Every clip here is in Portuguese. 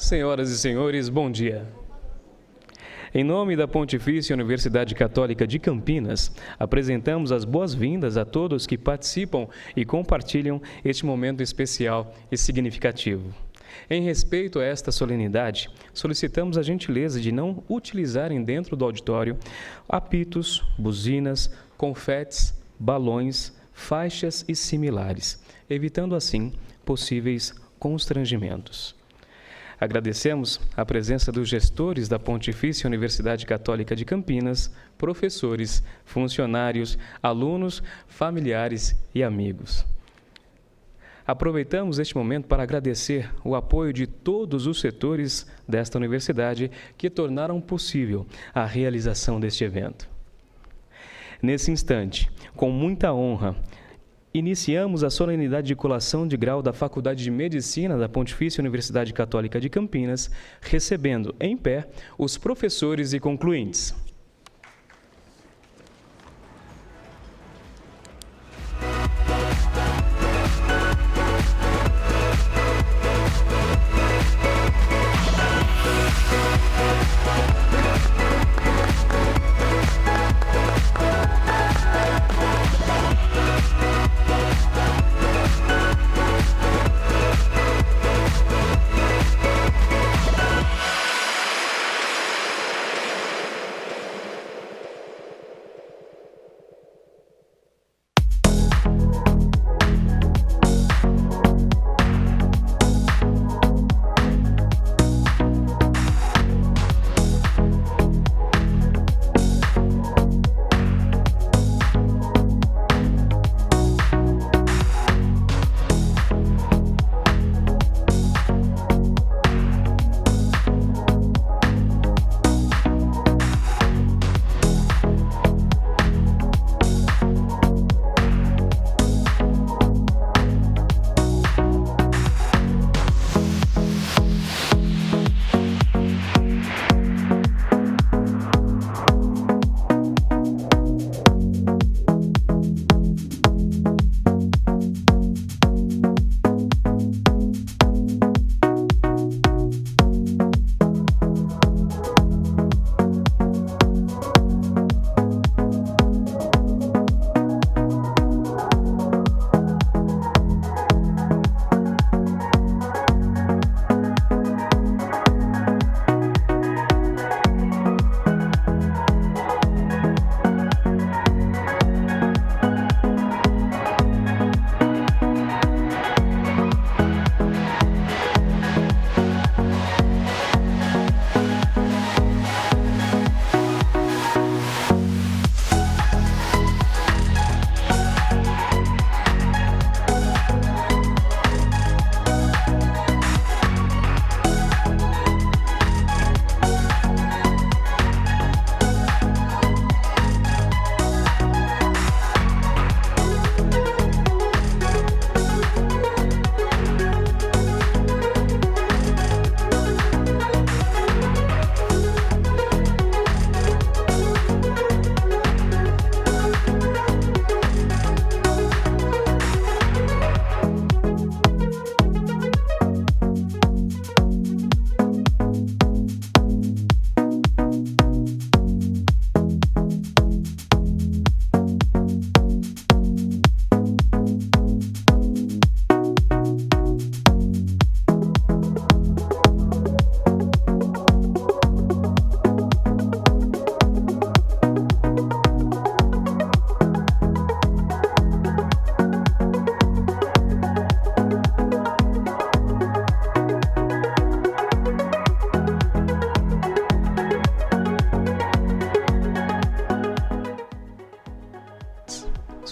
Senhoras e senhores, bom dia. Em nome da Pontifícia Universidade Católica de Campinas, apresentamos as boas-vindas a todos que participam e compartilham este momento especial e significativo. Em respeito a esta solenidade, solicitamos a gentileza de não utilizarem dentro do auditório apitos, buzinas, confetes, balões, faixas e similares, evitando assim possíveis constrangimentos. Agradecemos a presença dos gestores da Pontifícia Universidade Católica de Campinas, professores, funcionários, alunos, familiares e amigos. Aproveitamos este momento para agradecer o apoio de todos os setores desta universidade que tornaram possível a realização deste evento. Nesse instante, com muita honra, iniciamos a solenidade de colação de grau da Faculdade de Medicina da Pontifícia Universidade Católica de Campinas, recebendo em pé os professores e concluintes.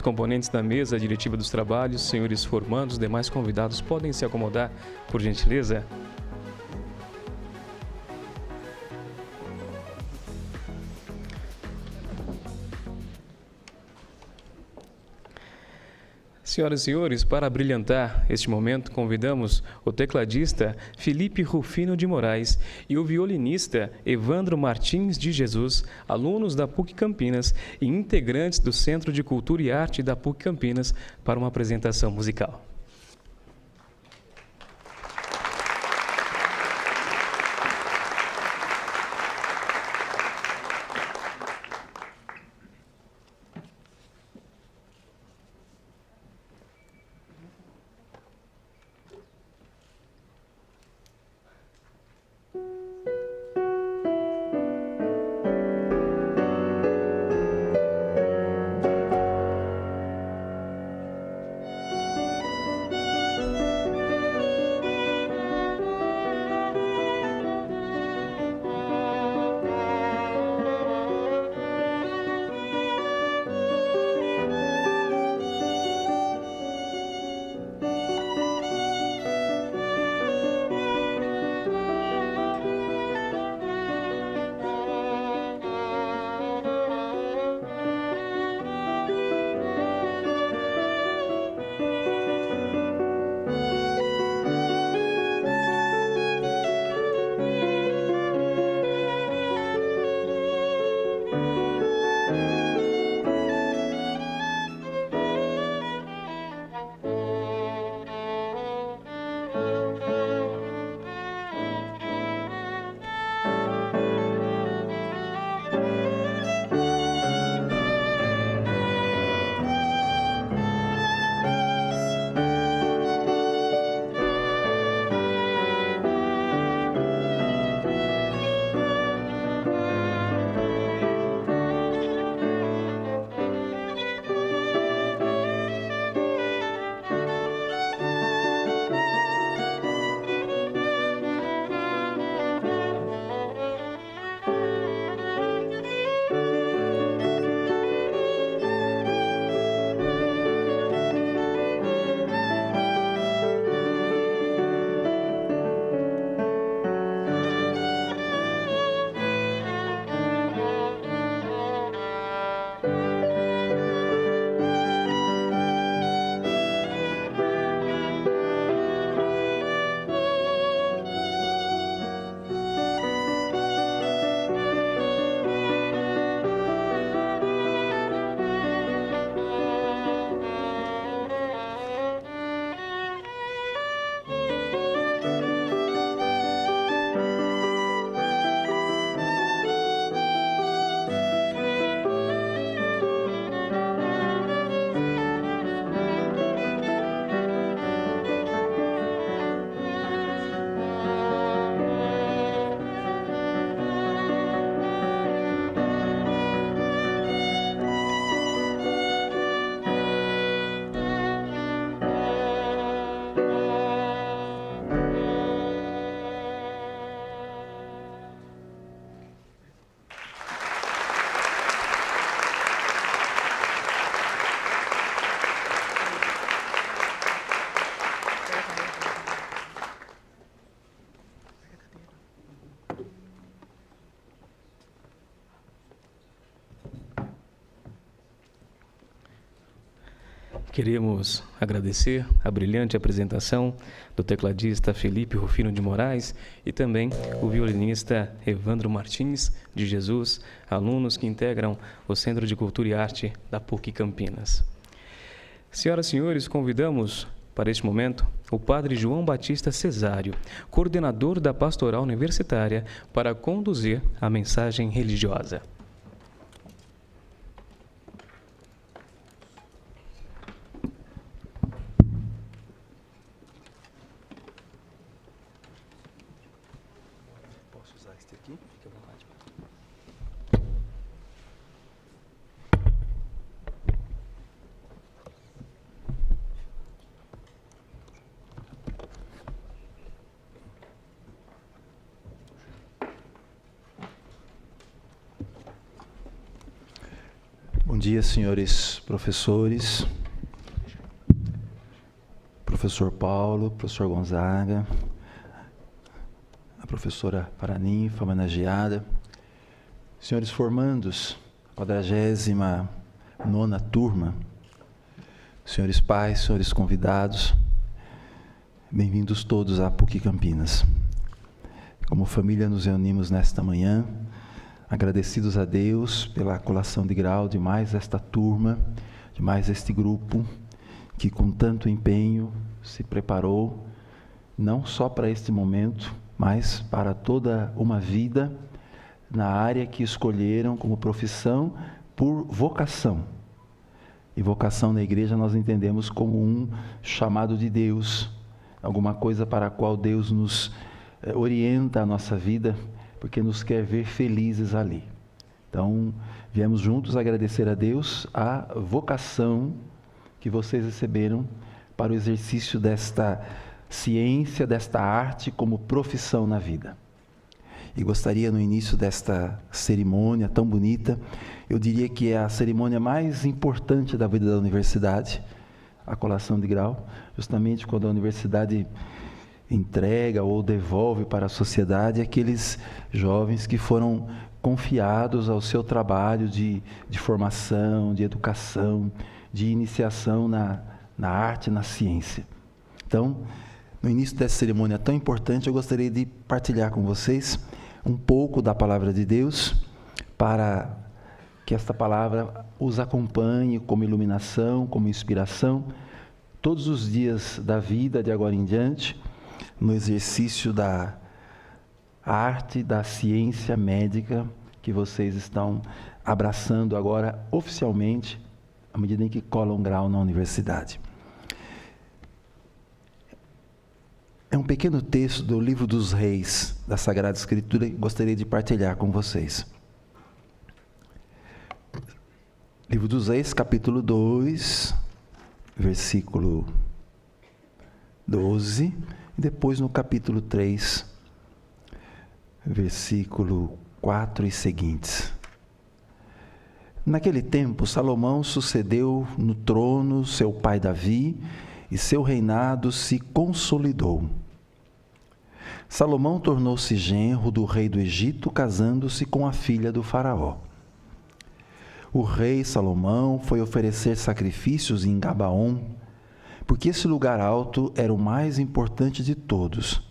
Componentes da mesa diretiva dos trabalhos, senhores formandos, demais convidados, podem se acomodar, por gentileza? Senhoras e senhores, para brilhantar este momento, convidamos o tecladista Felipe Rufino de Moraes e o violinista Evandro Martins de Jesus, alunos da PUC Campinas e integrantes do Centro de Cultura e Arte da PUC Campinas, para uma apresentação musical. Queremos agradecer a brilhante apresentação do tecladista Felipe Rufino de Moraes e também o violinista Evandro Martins de Jesus, alunos que integram o Centro de Cultura e Arte da PUC Campinas. Senhoras e senhores, convidamos para este momento o Padre João Batista Cesário, coordenador da Pastoral Universitária, para conduzir a mensagem religiosa. Bom dia, senhores professores, professor Paulo, professor Gonzaga, a professora Paraninfa, homenageada, senhores formandos, 49ª turma, senhores pais, senhores convidados, bem-vindos todos à PUC Campinas. Como família nos reunimos nesta manhã, agradecidos a Deus pela colação de grau de mais esta turma, de mais este grupo, que com tanto empenho se preparou, não só para este momento, mas para toda uma vida na área que escolheram como profissão por vocação. E vocação na igreja nós entendemos como um chamado de Deus, alguma coisa para a qual Deus nos orienta a nossa vida, porque nos quer ver felizes ali. Então, viemos juntos agradecer a Deus a vocação que vocês receberam para o exercício desta ciência, desta arte como profissão na vida. E gostaria, no início desta cerimônia tão bonita, eu diria que é a cerimônia mais importante da vida da universidade, a colação de grau, justamente quando a universidade entrega ou devolve para a sociedade aqueles jovens que foram confiados ao seu trabalho de formação, de educação, de iniciação na arte, na ciência. Então, no início dessa cerimônia tão importante, eu gostaria de partilhar com vocês um pouco da palavra de Deus, para que esta palavra os acompanhe como iluminação, como inspiração, todos os dias da vida, de agora em diante, no exercício da arte, da ciência médica que vocês estão abraçando agora oficialmente, à medida em que colam grau na universidade. É um pequeno texto do Livro dos Reis, da Sagrada Escritura, que gostaria de partilhar com vocês. Livro dos Reis, capítulo 2, versículo 12, e depois no capítulo 3, versículo 4 e seguintes. Naquele tempo, Salomão sucedeu no trono seu pai Davi, e seu reinado se consolidou. Salomão tornou-se genro do rei do Egito, casando-se com a filha do faraó. O rei Salomão foi oferecer sacrifícios em Gabaon, porque esse lugar alto era o mais importante de todos.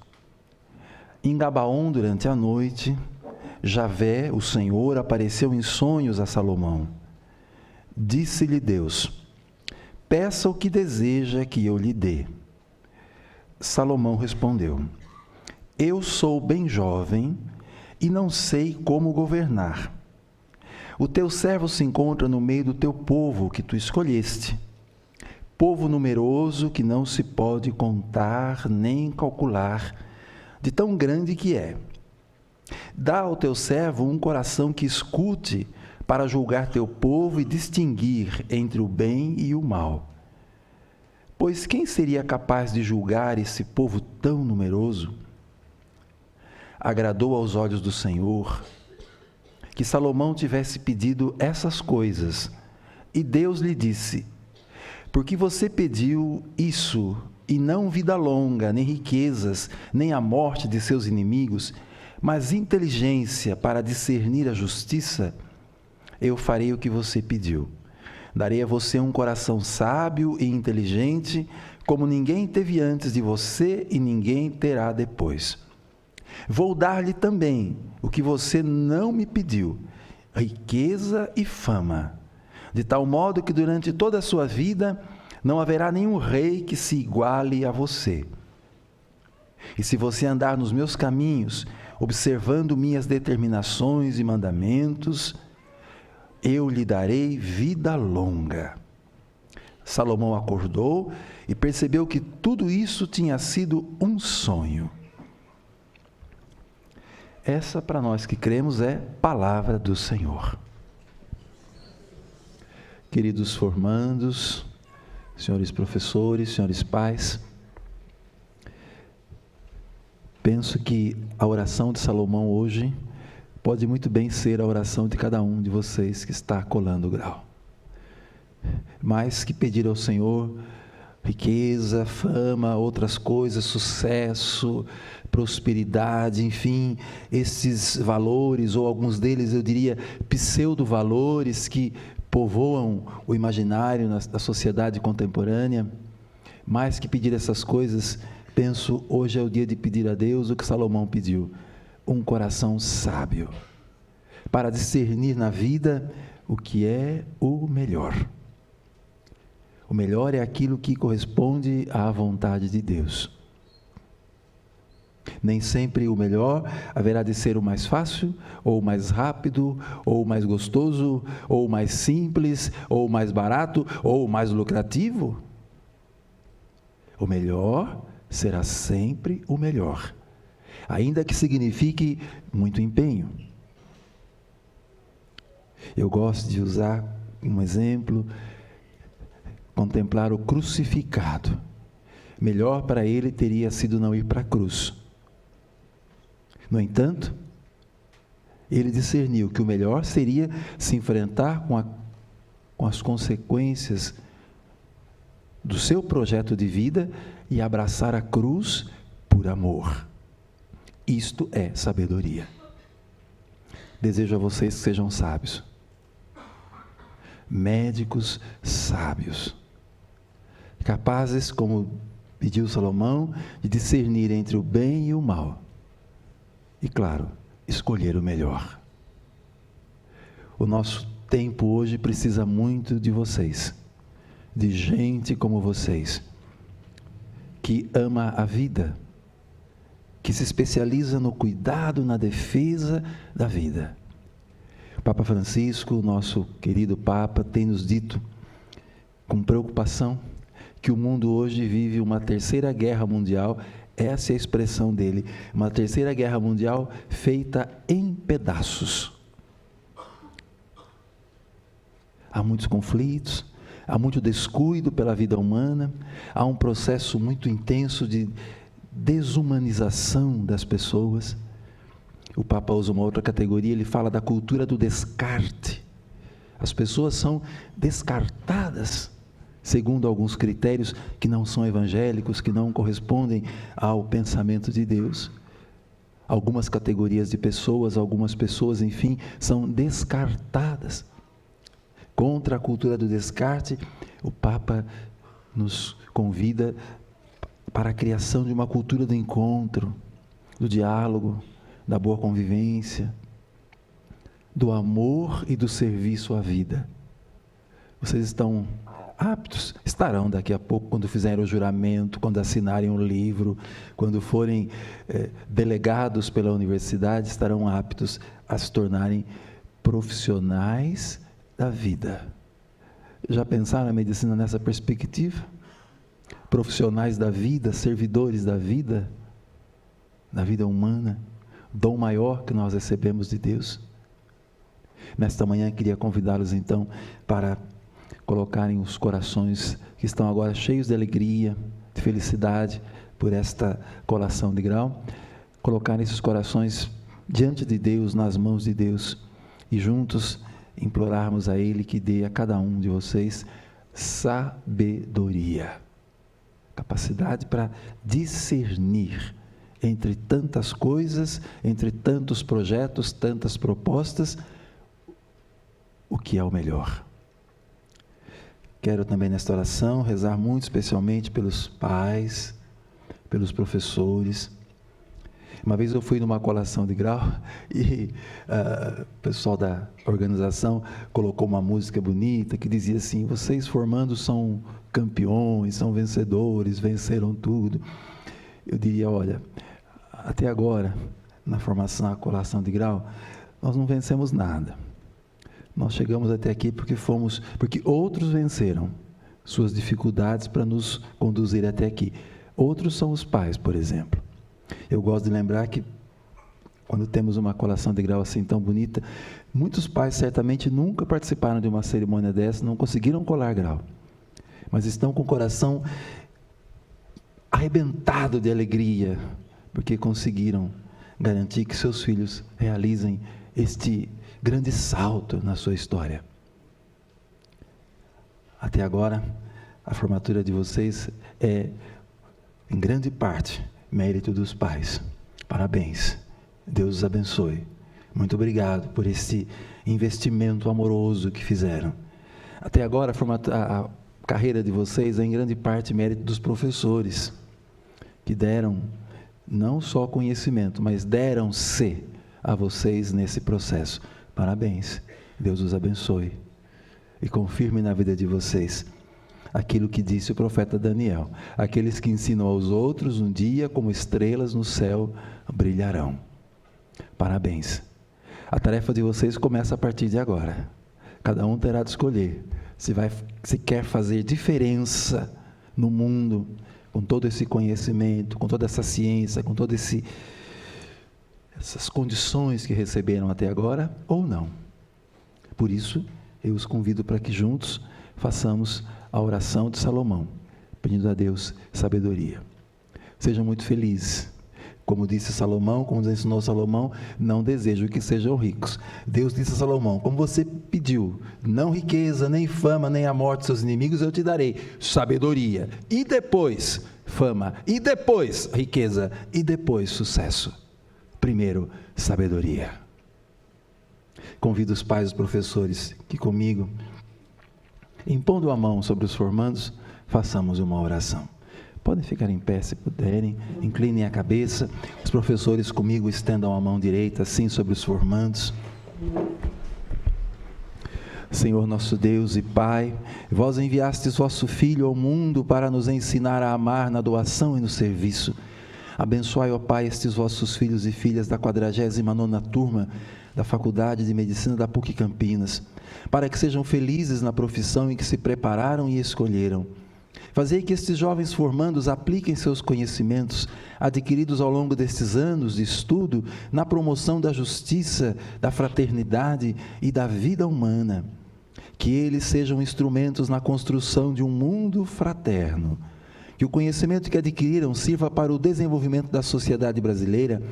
Em Gabaon, durante a noite, Javé, o Senhor, apareceu em sonhos a Salomão. Disse-lhe Deus: peça o que deseja que eu lhe dê. Salomão respondeu: eu sou bem jovem e não sei como governar. O teu servo se encontra no meio do teu povo que tu escolheste, povo numeroso que não se pode contar nem calcular, de tão grande que é. Dá ao teu servo um coração que escute, para julgar teu povo e distinguir entre o bem e o mal. Pois quem seria capaz de julgar esse povo tão numeroso? Agradou aos olhos do Senhor que Salomão tivesse pedido essas coisas, e Deus lhe disse: porque você pediu isso, e não vida longa, nem riquezas, nem a morte de seus inimigos, mas inteligência para discernir a justiça, eu farei o que você pediu. Darei a você um coração sábio e inteligente, como ninguém teve antes de você e ninguém terá depois. Vou dar-lhe também o que você não me pediu, riqueza e fama, de tal modo que durante toda a sua vida não haverá nenhum rei que se iguale a você. E se você andar nos meus caminhos, observando minhas determinações e mandamentos, eu lhe darei vida longa. Salomão acordou e percebeu que tudo isso tinha sido um sonho. Essa, para nós que cremos, é palavra do Senhor. Queridos formandos, senhores professores, senhores pais, penso que a oração de Salomão hoje pode muito bem ser a oração de cada um de vocês que está colando o grau. Mais que pedir ao Senhor riqueza, fama, outras coisas, sucesso, prosperidade, enfim, esses valores, ou alguns deles eu diria pseudo-valores que povoam o imaginário da sociedade contemporânea. Mais que pedir essas coisas, penso, hoje é o dia de pedir a Deus o que Salomão pediu: um coração sábio, para discernir na vida o que é o melhor. O melhor é aquilo que corresponde à vontade de Deus. Nem sempre o melhor haverá de ser o mais fácil, ou o mais rápido, ou o mais gostoso, ou o mais simples, ou o mais barato, ou o mais lucrativo. O melhor será sempre o melhor, ainda que signifique muito empenho. Eu gosto de usar um exemplo, contemplar o crucificado. Melhor para ele teria sido não ir para a cruz. No entanto, ele discerniu que o melhor seria se enfrentar com as consequências do seu projeto de vida e abraçar a cruz por amor. Isto é sabedoria. Desejo a vocês que sejam sábios, médicos sábios, capazes, como pediu Salomão, de discernir entre o bem e o mal. E claro, escolher o melhor. O nosso tempo hoje precisa muito de vocês, de gente como vocês, que ama a vida, que se especializa no cuidado, na defesa da vida. O Papa Francisco, nosso querido Papa, tem nos dito com preocupação que o mundo hoje vive uma terceira guerra mundial. Essa é a expressão dele, uma terceira guerra mundial feita em pedaços. Há muitos conflitos, há muito descuido pela vida humana, há um processo muito intenso de desumanização das pessoas. O Papa usa uma outra categoria, ele fala da cultura do descarte. As pessoas são descartadas segundo alguns critérios que não são evangélicos, que não correspondem ao pensamento de Deus. Algumas categorias de pessoas, algumas pessoas, enfim, são descartadas. Contra a cultura do descarte, o Papa nos convida para a criação de uma cultura do encontro, do diálogo, da boa convivência, do amor e do serviço à vida. Vocês estão aptos, estarão daqui a pouco, quando fizerem o juramento, quando assinarem um livro, quando forem delegados pela universidade, estarão aptos a se tornarem profissionais da vida. Já pensaram a medicina nessa perspectiva? Profissionais da vida, servidores da vida humana, dom maior que nós recebemos de Deus. Nesta manhã queria convidá-los então para colocarem os corações que estão agora cheios de alegria, de felicidade por esta colação de grau, colocarem esses corações diante de Deus, nas mãos de Deus, e juntos implorarmos a Ele que dê a cada um de vocês sabedoria, capacidade para discernir entre tantas coisas, entre tantos projetos, tantas propostas, o que é o melhor. Quero também nesta oração rezar muito especialmente pelos pais, pelos professores. Uma vez eu fui numa colação de grau e o pessoal da organização colocou uma música bonita que dizia assim: vocês formando são campeões, são vencedores, venceram tudo. Eu diria, olha, até agora, na formação, na colação de grau, nós não vencemos nada. Nós chegamos até aqui porque outros venceram suas dificuldades para nos conduzir até aqui. Outros são os pais, por exemplo. Eu gosto de lembrar que, quando temos uma colação de grau assim tão bonita, muitos pais certamente nunca participaram de uma cerimônia dessa, não conseguiram colar grau, mas estão com o coração arrebentado de alegria, porque conseguiram garantir que seus filhos realizem este grande salto na sua história. Até agora, a formatura de vocês é, em grande parte, mérito dos pais. Parabéns. Deus os abençoe. Muito obrigado por esse investimento amoroso que fizeram. Até agora, a carreira de vocês é em grande parte mérito dos professores, que deram não só conhecimento, mas deram-se a vocês nesse processo. Parabéns. Deus os abençoe. E confirme na vida de vocês aquilo que disse o profeta Daniel: aqueles que ensinam aos outros, um dia, como estrelas no céu, brilharão. Parabéns. A tarefa de vocês começa a partir de agora. Cada um terá de escolher se quer fazer diferença no mundo, com todo esse conhecimento, com toda essa ciência, com todas essas condições que receberam até agora, ou não. Por isso, eu os convido para que juntos façamos a oração de Salomão, pedindo a Deus sabedoria. Sejam muito felizes. Como disse Salomão, como nos ensinou Salomão, não desejo que sejam ricos. Deus disse a Salomão: como você pediu, não riqueza, nem fama, nem a morte dos seus inimigos, eu te darei sabedoria. E depois, fama. E depois, riqueza. E depois, sucesso. Primeiro, sabedoria. Convido os pais e os professores que comigo, impondo a mão sobre os formandos, façamos uma oração. Podem ficar em pé se puderem, inclinem a cabeça. Os professores comigo estendam a mão direita assim sobre os formandos. Senhor nosso Deus e Pai, vós enviastes vosso Filho ao mundo para nos ensinar a amar na doação e no serviço. Abençoai, ó Pai, estes vossos filhos e filhas da 49ª turma da Faculdade de Medicina da PUC Campinas, para que sejam felizes na profissão em que se prepararam e escolheram. Fazei que estes jovens formandos apliquem seus conhecimentos, adquiridos ao longo destes anos de estudo, na promoção da justiça, da fraternidade e da vida humana. Que eles sejam instrumentos na construção de um mundo fraterno. Que o conhecimento que adquiriram sirva para o desenvolvimento da sociedade brasileira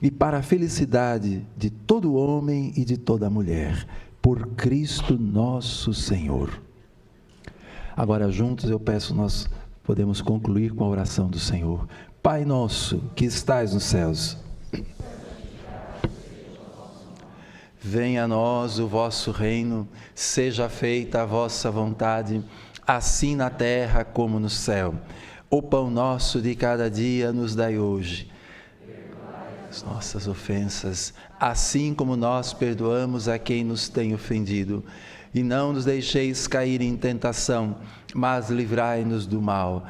e para a felicidade de todo homem e de toda mulher. Por Cristo nosso Senhor. Agora juntos eu peço, nós podemos concluir com a oração do Senhor. Pai nosso que estais nos céus, venha a nós o vosso reino, seja feita a vossa vontade, assim na terra como no céu. O pão nosso de cada dia nos dai hoje. As nossas ofensas, assim como nós perdoamos a quem nos tem ofendido. E não nos deixeis cair em tentação, mas livrai-nos do mal.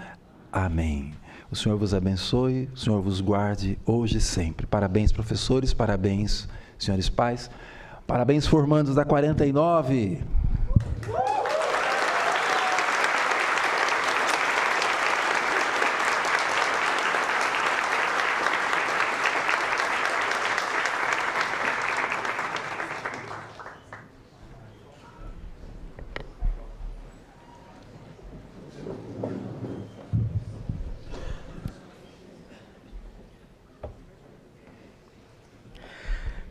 Amém. O Senhor vos abençoe, o Senhor vos guarde hoje e sempre. Parabéns, professores, parabéns, senhores pais, parabéns, formandos da 49.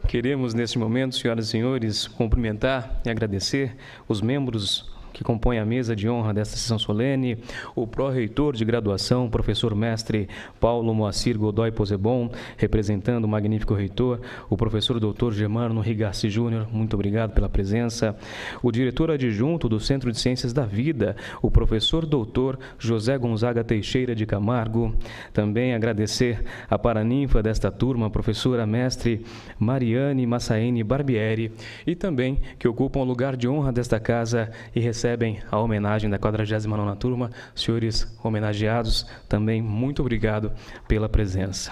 Queremos, neste momento, senhoras e senhores, cumprimentar e agradecer os membros que compõem a mesa de honra desta sessão solene, o pró-reitor de graduação, professor mestre Paulo Moacir Godoy Posebon, representando o magnífico reitor, o professor doutor Germano Rigassi Júnior, muito obrigado pela presença, o diretor adjunto do Centro de Ciências da Vida, o professor doutor José Gonzaga Teixeira de Camargo, também agradecer a paraninfa desta turma, a professora mestre Mariane Massaini Barbieri, e também que ocupam o lugar de honra desta casa e recebem a homenagem da 49ª turma. Senhores homenageados, também muito obrigado pela presença.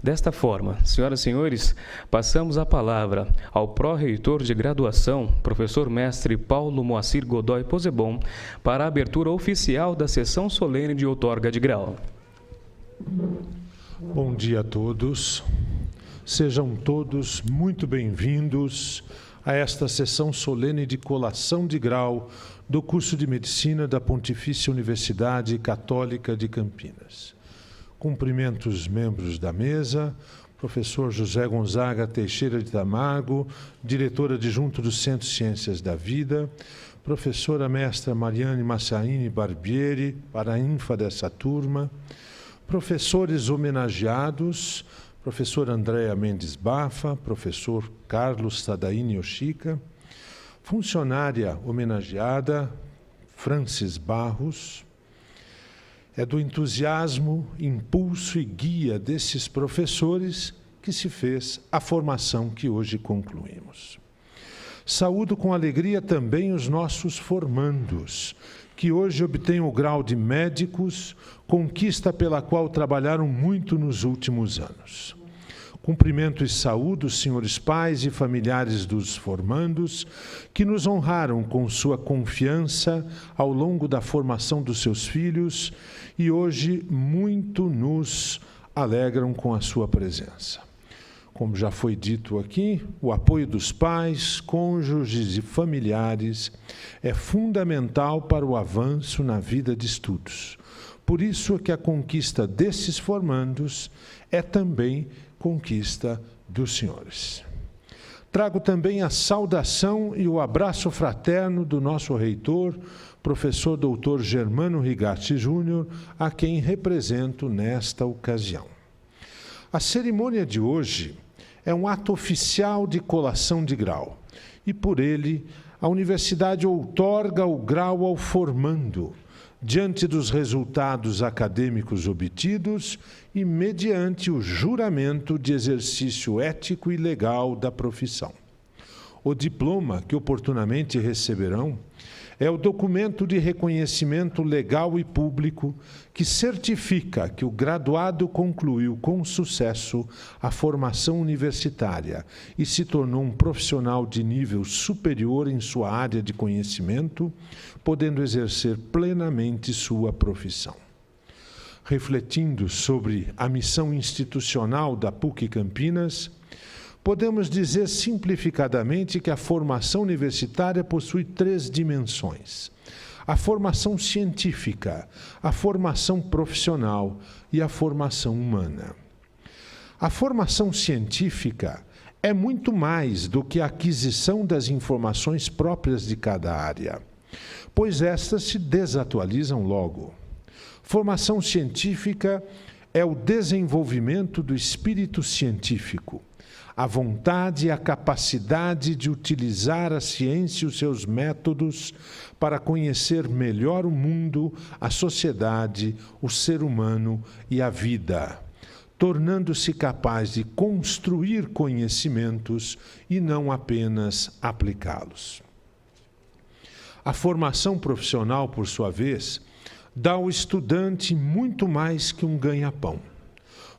Desta forma, senhoras e senhores, passamos a palavra ao pró-reitor de graduação, professor mestre Paulo Moacir Godoy Posebon, para a abertura oficial da sessão solene de outorga de grau. Bom dia a todos. Sejam todos muito bem-vindos a esta sessão solene de colação de grau do curso de Medicina da Pontifícia Universidade Católica de Campinas. Cumprimento os membros da mesa, professor José Gonzaga Teixeira de Camargo, diretor adjunto do Centro de Ciências da Vida, professora mestra Mariane Massaini Barbieri, paraninfa dessa turma, professores homenageados, professor Andréa Mendes Bafa, professor Carlos Tadaini Yoshika, funcionária homenageada Francis Barros. É do entusiasmo, impulso e guia desses professores que se fez a formação que hoje concluímos. Saúdo com alegria também os nossos formandos, que hoje obtêm o grau de médicos, conquista pela qual trabalharam muito nos últimos anos. Cumprimento e saúdo os senhores pais e familiares dos formandos, que nos honraram com sua confiança ao longo da formação dos seus filhos e hoje muito nos alegram com a sua presença. Como já foi dito aqui, o apoio dos pais, cônjuges e familiares é fundamental para o avanço na vida de estudos. Por isso é que a conquista desses formandos é também conquista dos senhores. Trago também a saudação e o abraço fraterno do nosso reitor, professor doutor Germano Rigassi Júnior, a quem represento nesta ocasião. A cerimônia de hoje é um ato oficial de colação de grau e, por ele, a universidade outorga o grau ao formando, diante dos resultados acadêmicos obtidos e mediante o juramento de exercício ético e legal da profissão. O diploma que oportunamente receberão é o documento de reconhecimento legal e público que certifica que o graduado concluiu com sucesso a formação universitária e se tornou um profissional de nível superior em sua área de conhecimento, podendo exercer plenamente sua profissão. Refletindo sobre a missão institucional da PUC Campinas, podemos dizer simplificadamente que a formação universitária possui 3 dimensões: a formação científica, a formação profissional e a formação humana. A formação científica é muito mais do que a aquisição das informações próprias de cada área, pois estas se desatualizam logo. Formação científica é o desenvolvimento do espírito científico, a vontade e a capacidade de utilizar a ciência e os seus métodos para conhecer melhor o mundo, a sociedade, o ser humano e a vida, tornando-se capaz de construir conhecimentos e não apenas aplicá-los. A formação profissional, por sua vez, dá ao estudante muito mais que um ganha-pão.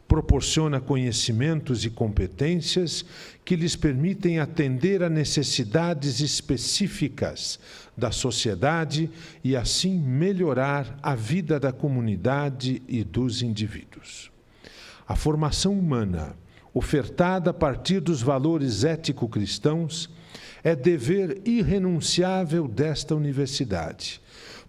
Proporciona conhecimentos e competências que lhes permitem atender a necessidades específicas da sociedade e, assim, melhorar a vida da comunidade e dos indivíduos. A formação humana, ofertada a partir dos valores ético-cristãos, é dever irrenunciável desta universidade,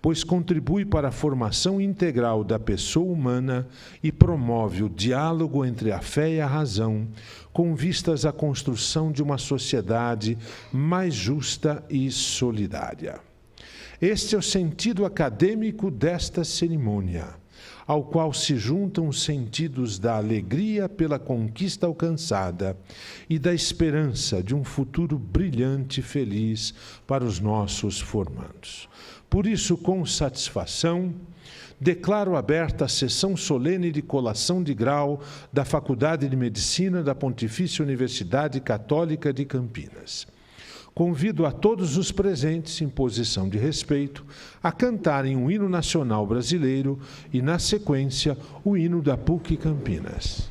pois contribui para a formação integral da pessoa humana e promove o diálogo entre a fé e a razão, com vistas à construção de uma sociedade mais justa e solidária. Este é o sentido acadêmico desta cerimônia, ao qual se juntam os sentidos da alegria pela conquista alcançada e da esperança de um futuro brilhante e feliz para os nossos formandos. Por isso, com satisfação, declaro aberta a sessão solene de colação de grau da Faculdade de Medicina da Pontifícia Universidade Católica de Campinas. Convido a todos os presentes, em posição de respeito, a cantarem o hino nacional brasileiro e, na sequência, o hino da PUC Campinas.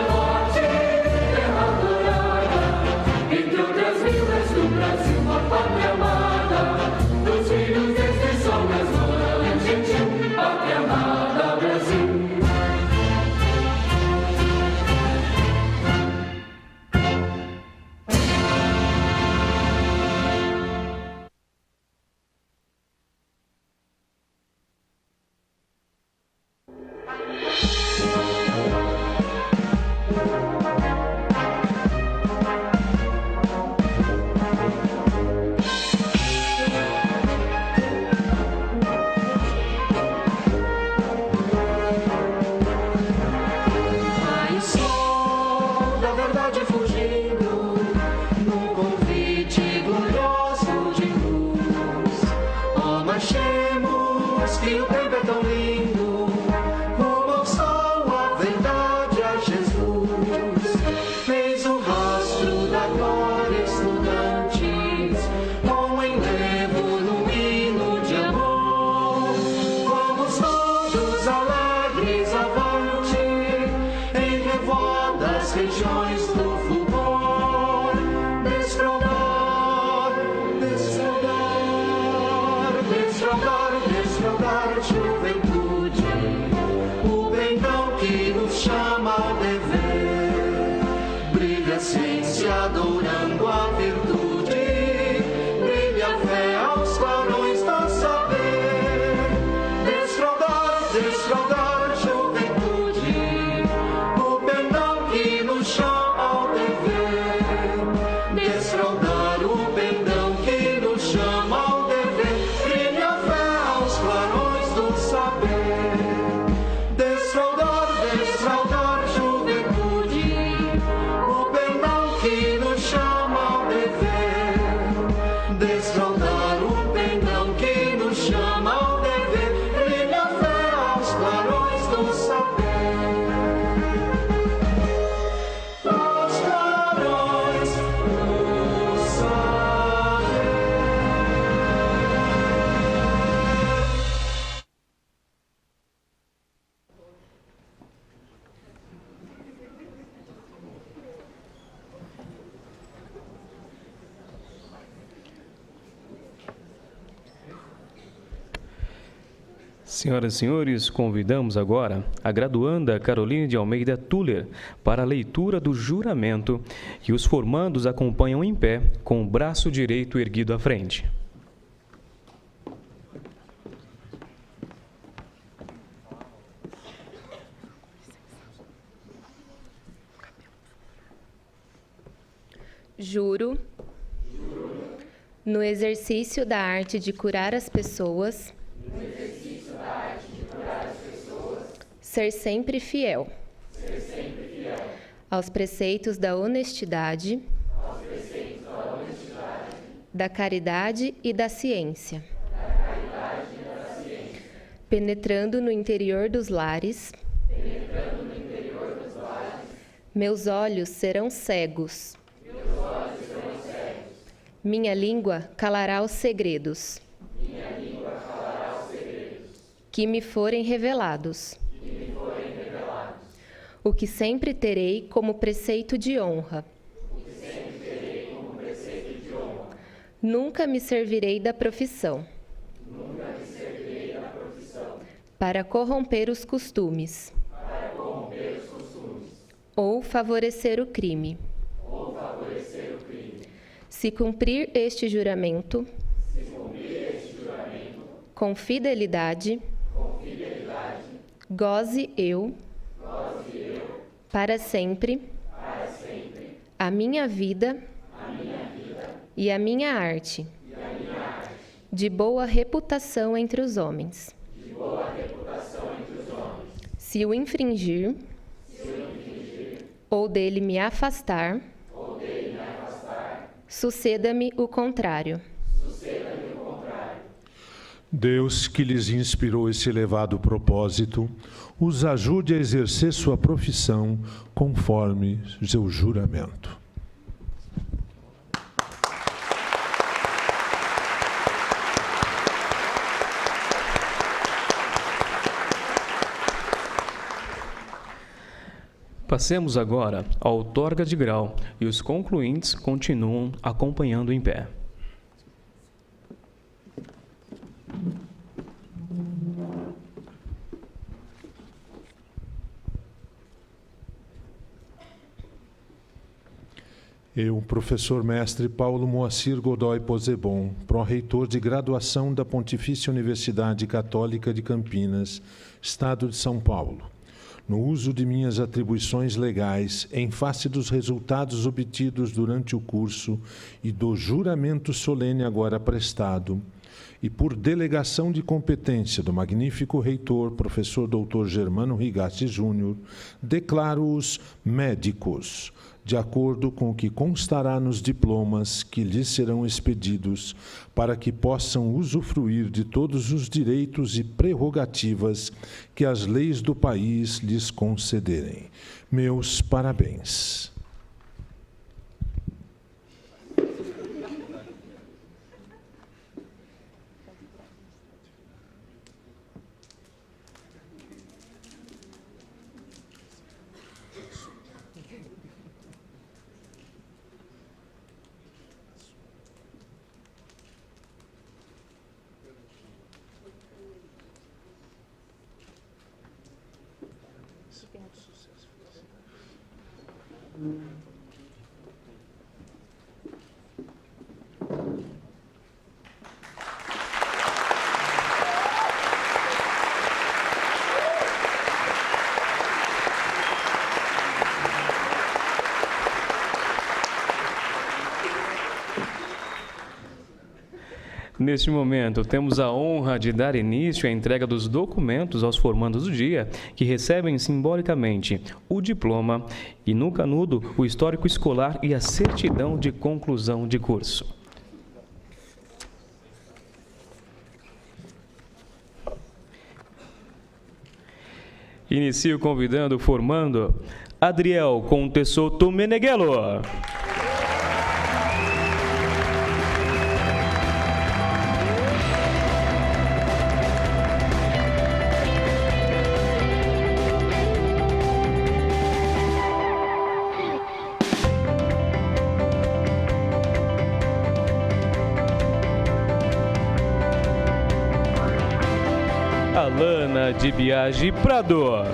Morte regiões do fulgor, desfraldar, desfraldar, desfraldar, desfraldar, juventude, o pendão que nos chama ao dever, brilha a ciência adorando a virtude, brilha a fé aos clarões do saber, desfraldar, desfraldar, juventude, o pendão que nos chama ao dever, desfraldar o pendão que nos chama ao dever, brilha a fé aos clarões do saber, desfraldar, desfraldar, juventude, o pendão que nos chama ao dever, desfraldar o pendão que nos chama ao dever, brilha a fé aos clarões do saber, aos clarões do saber. Senhoras e senhores, convidamos agora a graduanda Caroline de Almeida Tuller para a leitura do juramento e os formandos acompanham em pé com o braço direito erguido à frente. Juro, no exercício da arte de curar as pessoas, ser sempre fiel, aos preceitos da honestidade, da caridade e da ciência, penetrando no interior dos lares, meus olhos serão cegos, minha língua calará os segredos que me forem revelados, o que sempre terei como preceito de honra. Nunca me servirei da profissão para corromper os costumes ou favorecer o crime. Se cumprir este juramento com fidelidade, goze eu para sempre a minha vida e a minha arte de boa reputação entre os homens. Se o infringir ou dele me afastar, suceda-me o contrário. Deus, que lhes inspirou esse elevado propósito, os ajude a exercer sua profissão conforme seu juramento. Passemos agora à outorga de grau e os concluintes continuam acompanhando em pé. Eu, professor mestre Paulo Moacir Godoy Posebon, pró-reitor de graduação da Pontifícia Universidade Católica de Campinas, Estado de São Paulo, no uso de minhas atribuições legais, em face dos resultados obtidos durante o curso e do juramento solene agora prestado, e por delegação de competência do magnífico reitor, professor Dr. Germano Rigatti Júnior, declaro-os médicos, de acordo com o que constará nos diplomas que lhes serão expedidos, para que possam usufruir de todos os direitos e prerrogativas que as leis do país lhes concederem. Meus parabéns. Neste momento, temos a honra de dar início à entrega dos documentos aos formandos do dia, que recebem simbolicamente o diploma e, no canudo, o histórico escolar e a certidão de conclusão de curso. Inicio convidando o formando Adriel Contessoto Meneghello. Alana de Biagi Prado.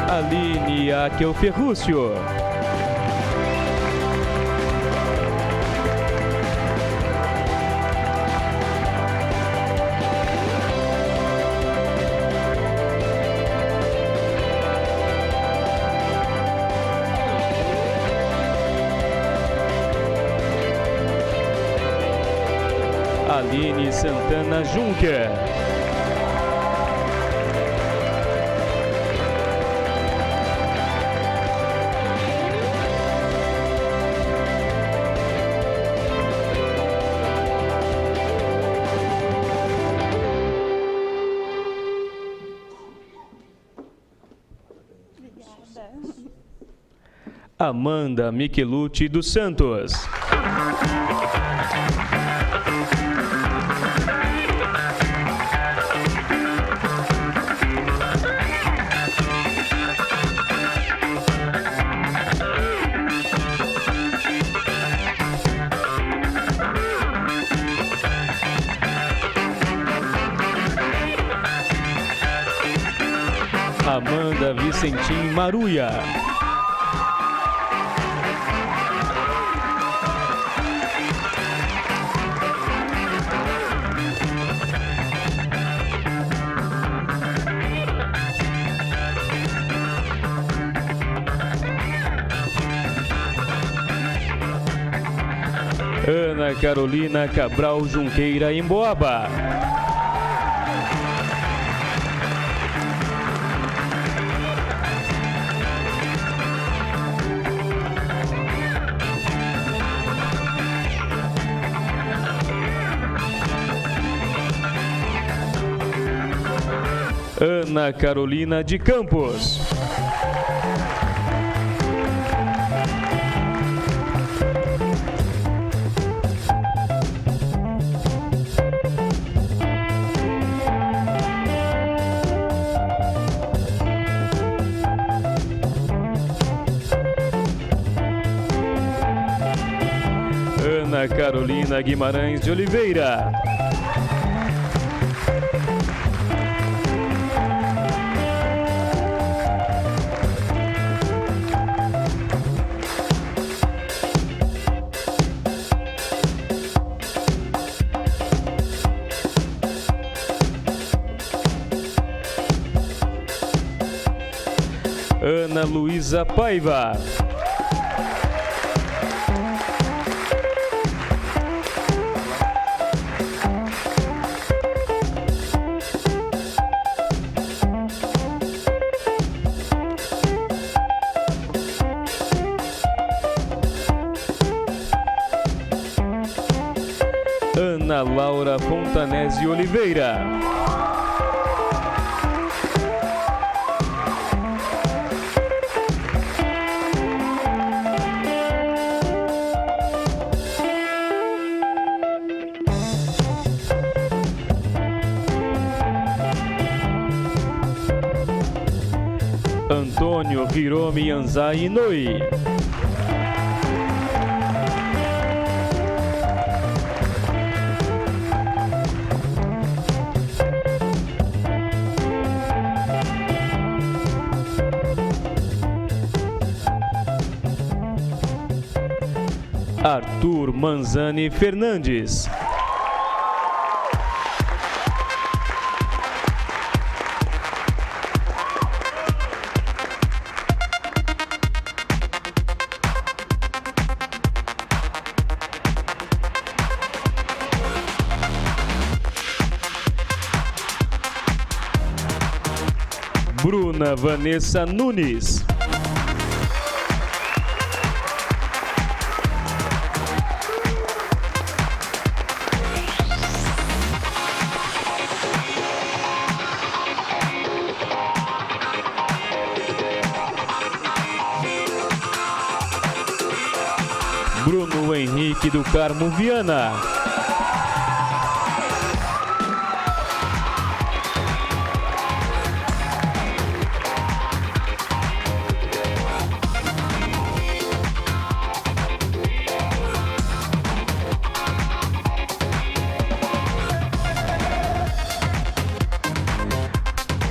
Aline Akel Ferrúcio. Aline Santana Juncker. Amanda Michelucci dos Santos. Amanda Vicentim Maruia. Ana Carolina Cabral Junqueira Emboaba. Ana Carolina de Campos. Ana Carolina Guimarães de Oliveira. Ana Luísa Paiva. Ana Laura Fontanese Oliveira. Antônio Hiromi Anzai Inoi. Arthur Manzani Fernandes. Bruna Vanessa Nunes. Bruno Henrique do Carmo Viana.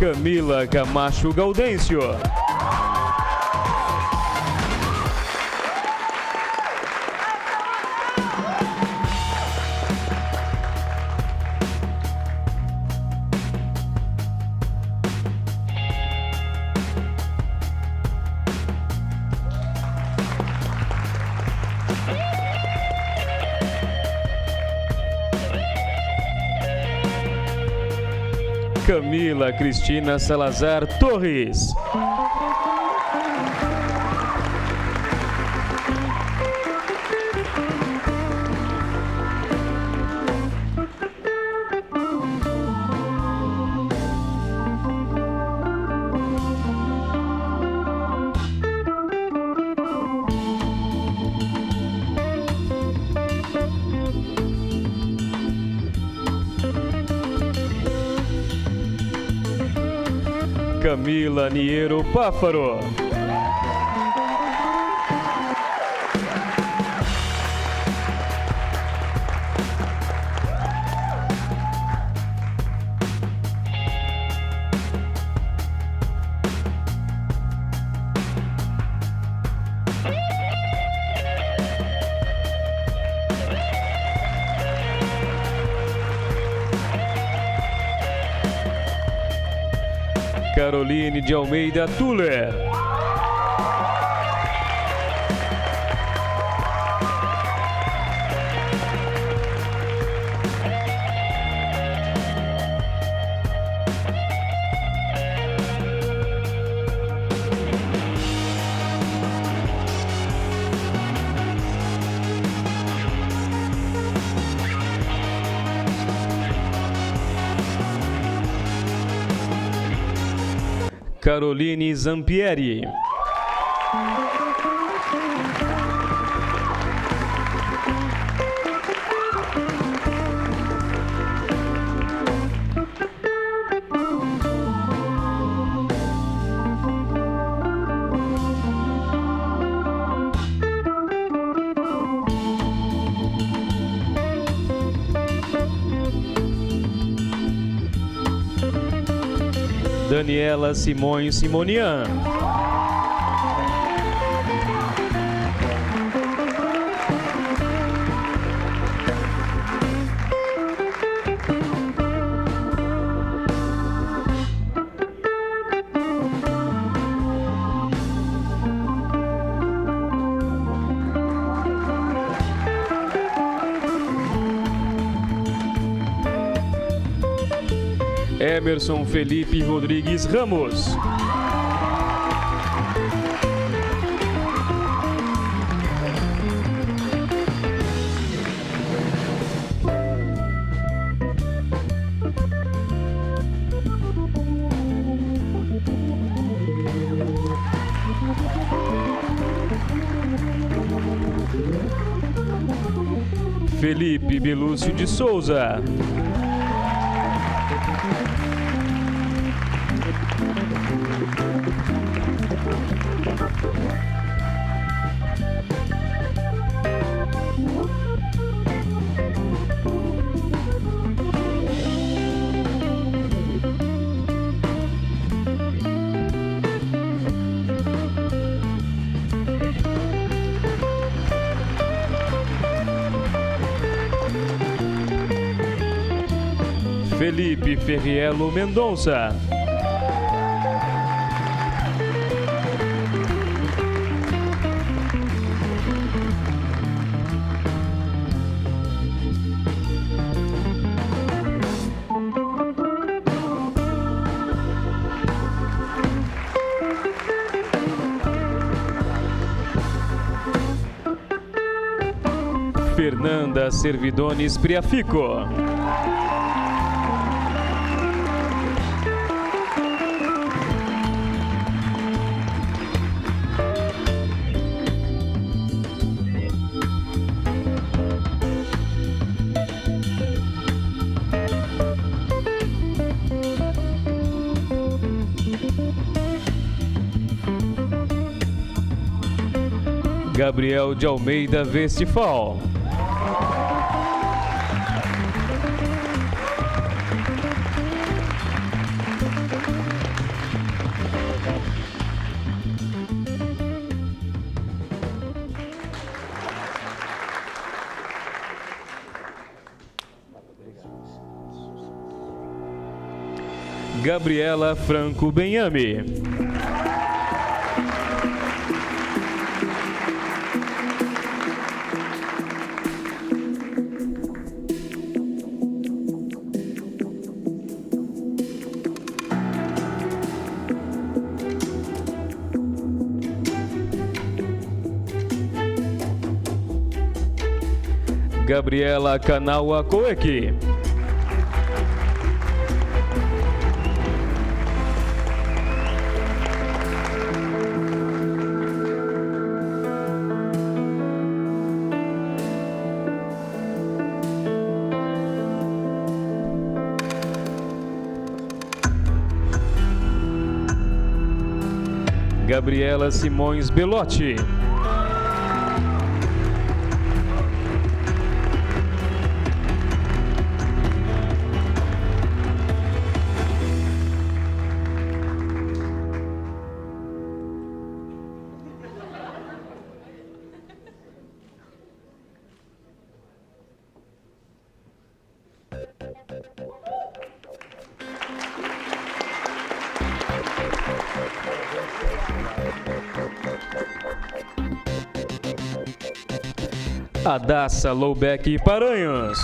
Camila Camacho Gaudêncio. Camila Cristina Salazar Torres. Camila Niero Páfaro. Caroline de Almeida Tuller. Caroline Zampieri. Daniela Simões Simonian. Emerson Felipe Rodrigues Ramos. Felipe Belúcio de Souza. Felipe Ferriello Mendonça. Fernanda Servidones Priafico. Gabriel de Almeida Westphal. Gabriela Franco Benhame. Gabriela Kanawa Koeki. Gabriela Simões Belotti. Adassa Loubeck Paranhos.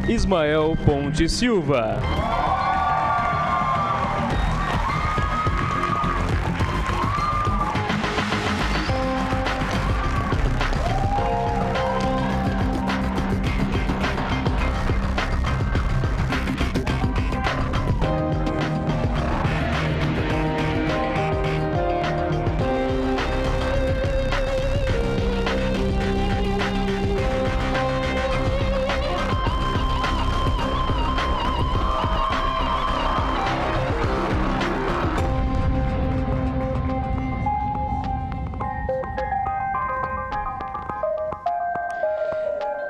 Ismael Ponte Silva.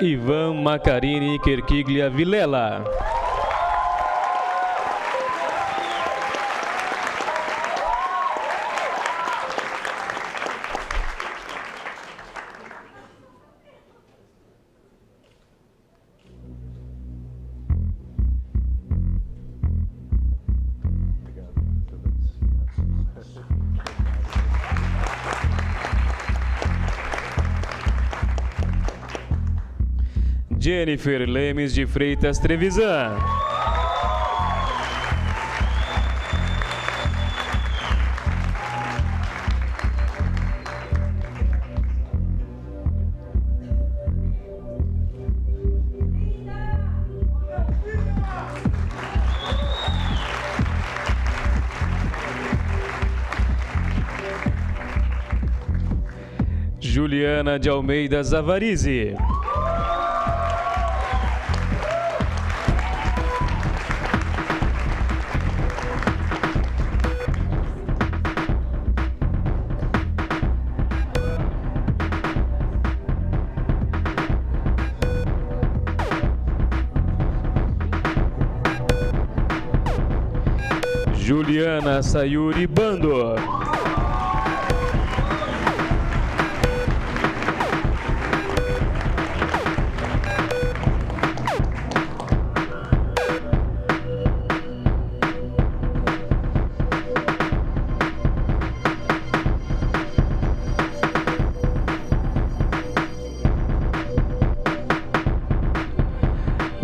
Ivan Macarini Querquiglia Vilela. Jennifer Lemes de Freitas Trevisan. Juliana de Almeida Zavarizi. Juliana Sayuri Bando.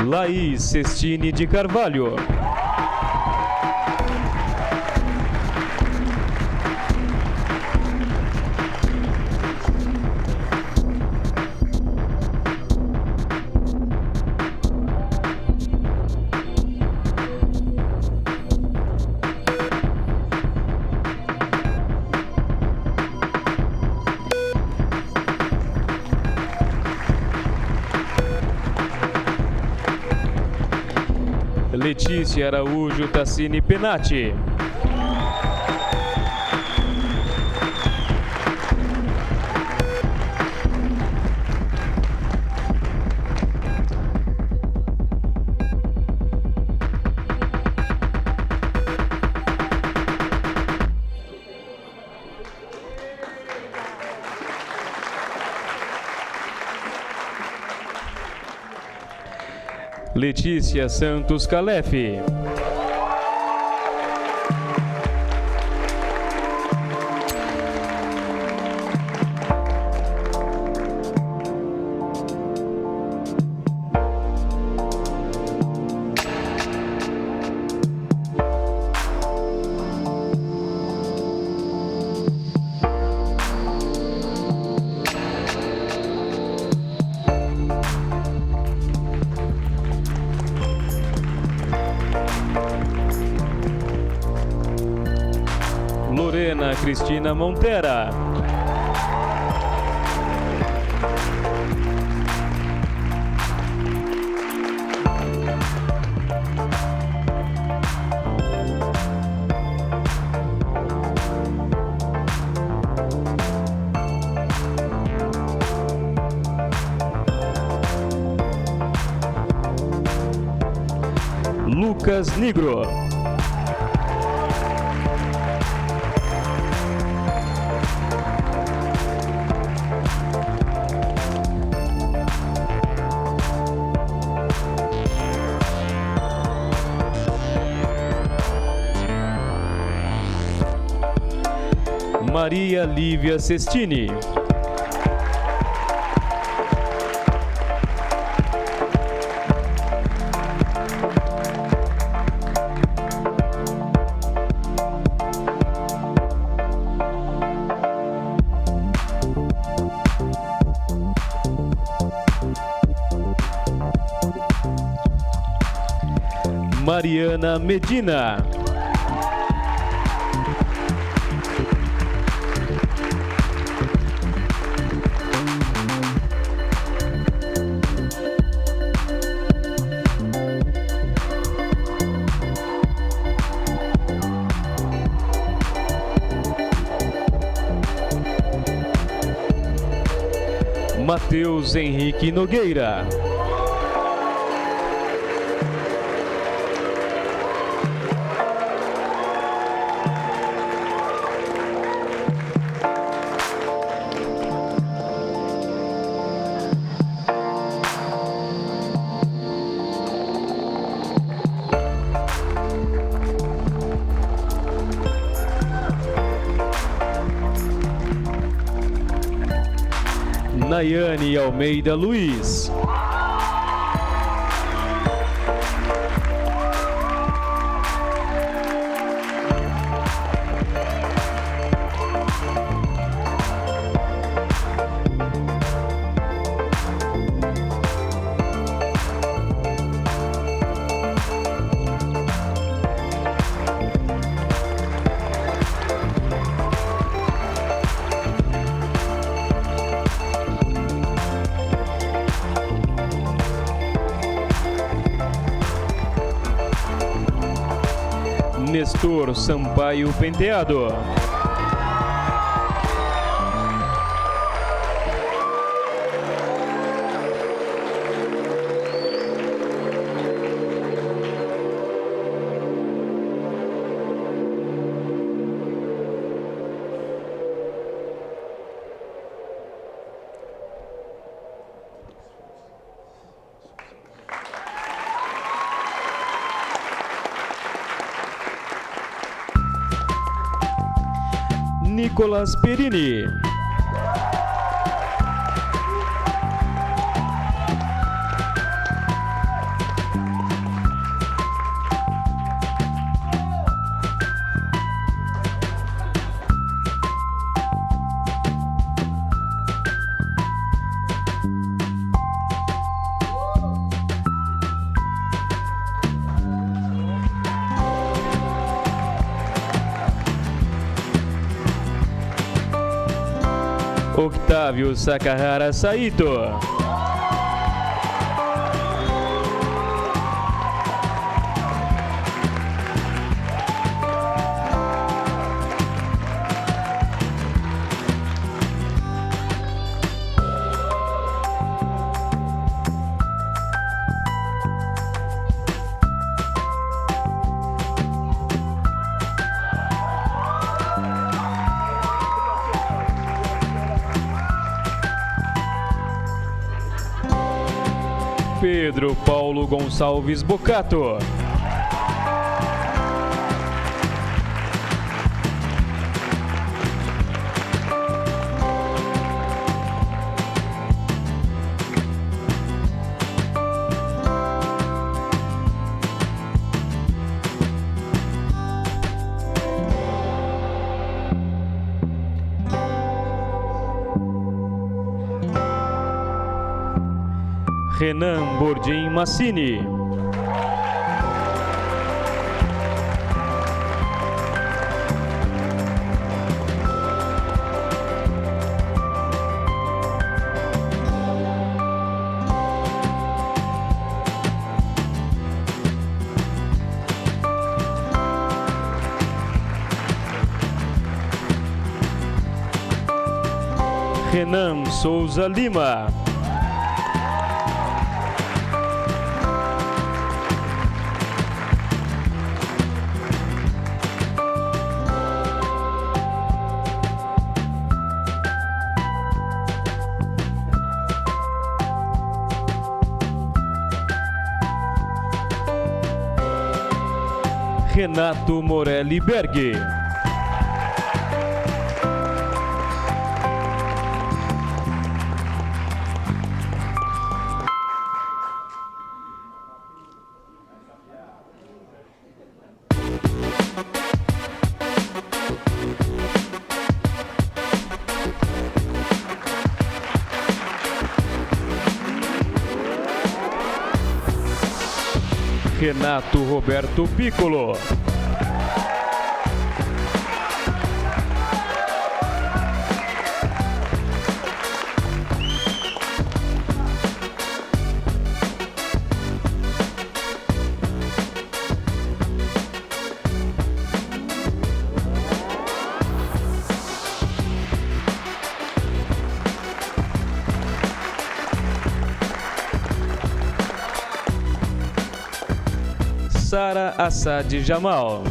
Laís Cestini de Carvalho. Letícia Araújo Tassini Penati. Letícia Santos Calef. Lorena Cristina Montera. Lucas Nigro. Maria Lívia Cestini. Mariana Medina. Matheus Henrique Nogueira. Nayane Almeida Luiz. Nestor Sampaio Penteado. Nicolas Perini. Octávio Sakahara Saito. Pedro Paulo Gonçalves Bocato. Renan Bordim Massini. Renan Souza Lima. Renato Morelli Berg. Renato Roberto Piccolo. Sara Assad Jamal.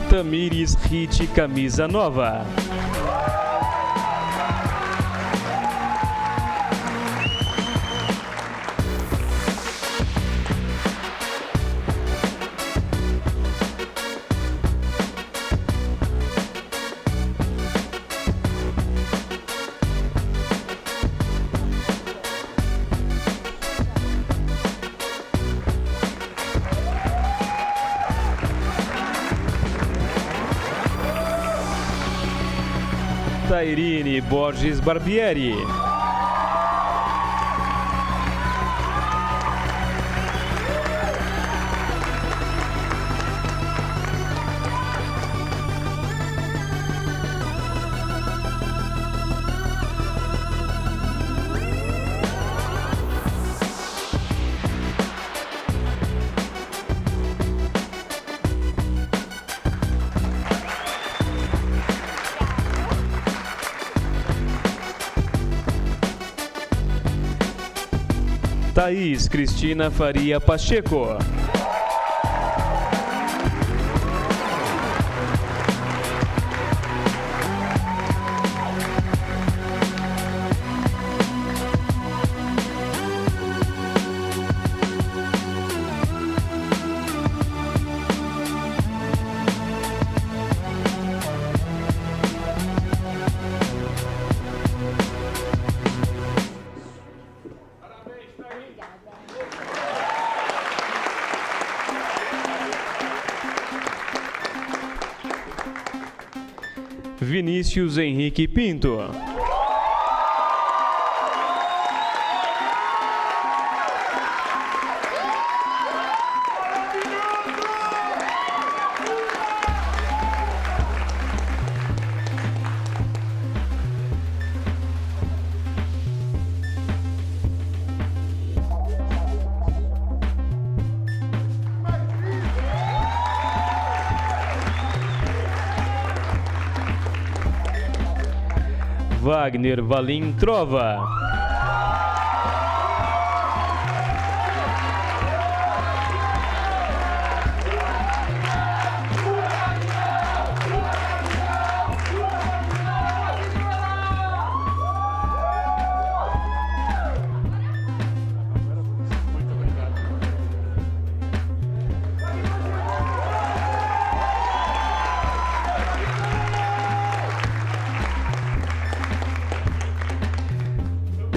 Tamires Hit Camisa Nova. Tairine Borges Barbieri. Thaís Cristina Faria Pacheco. Vinícius Henrique Pinto. Wagner Valim Trova.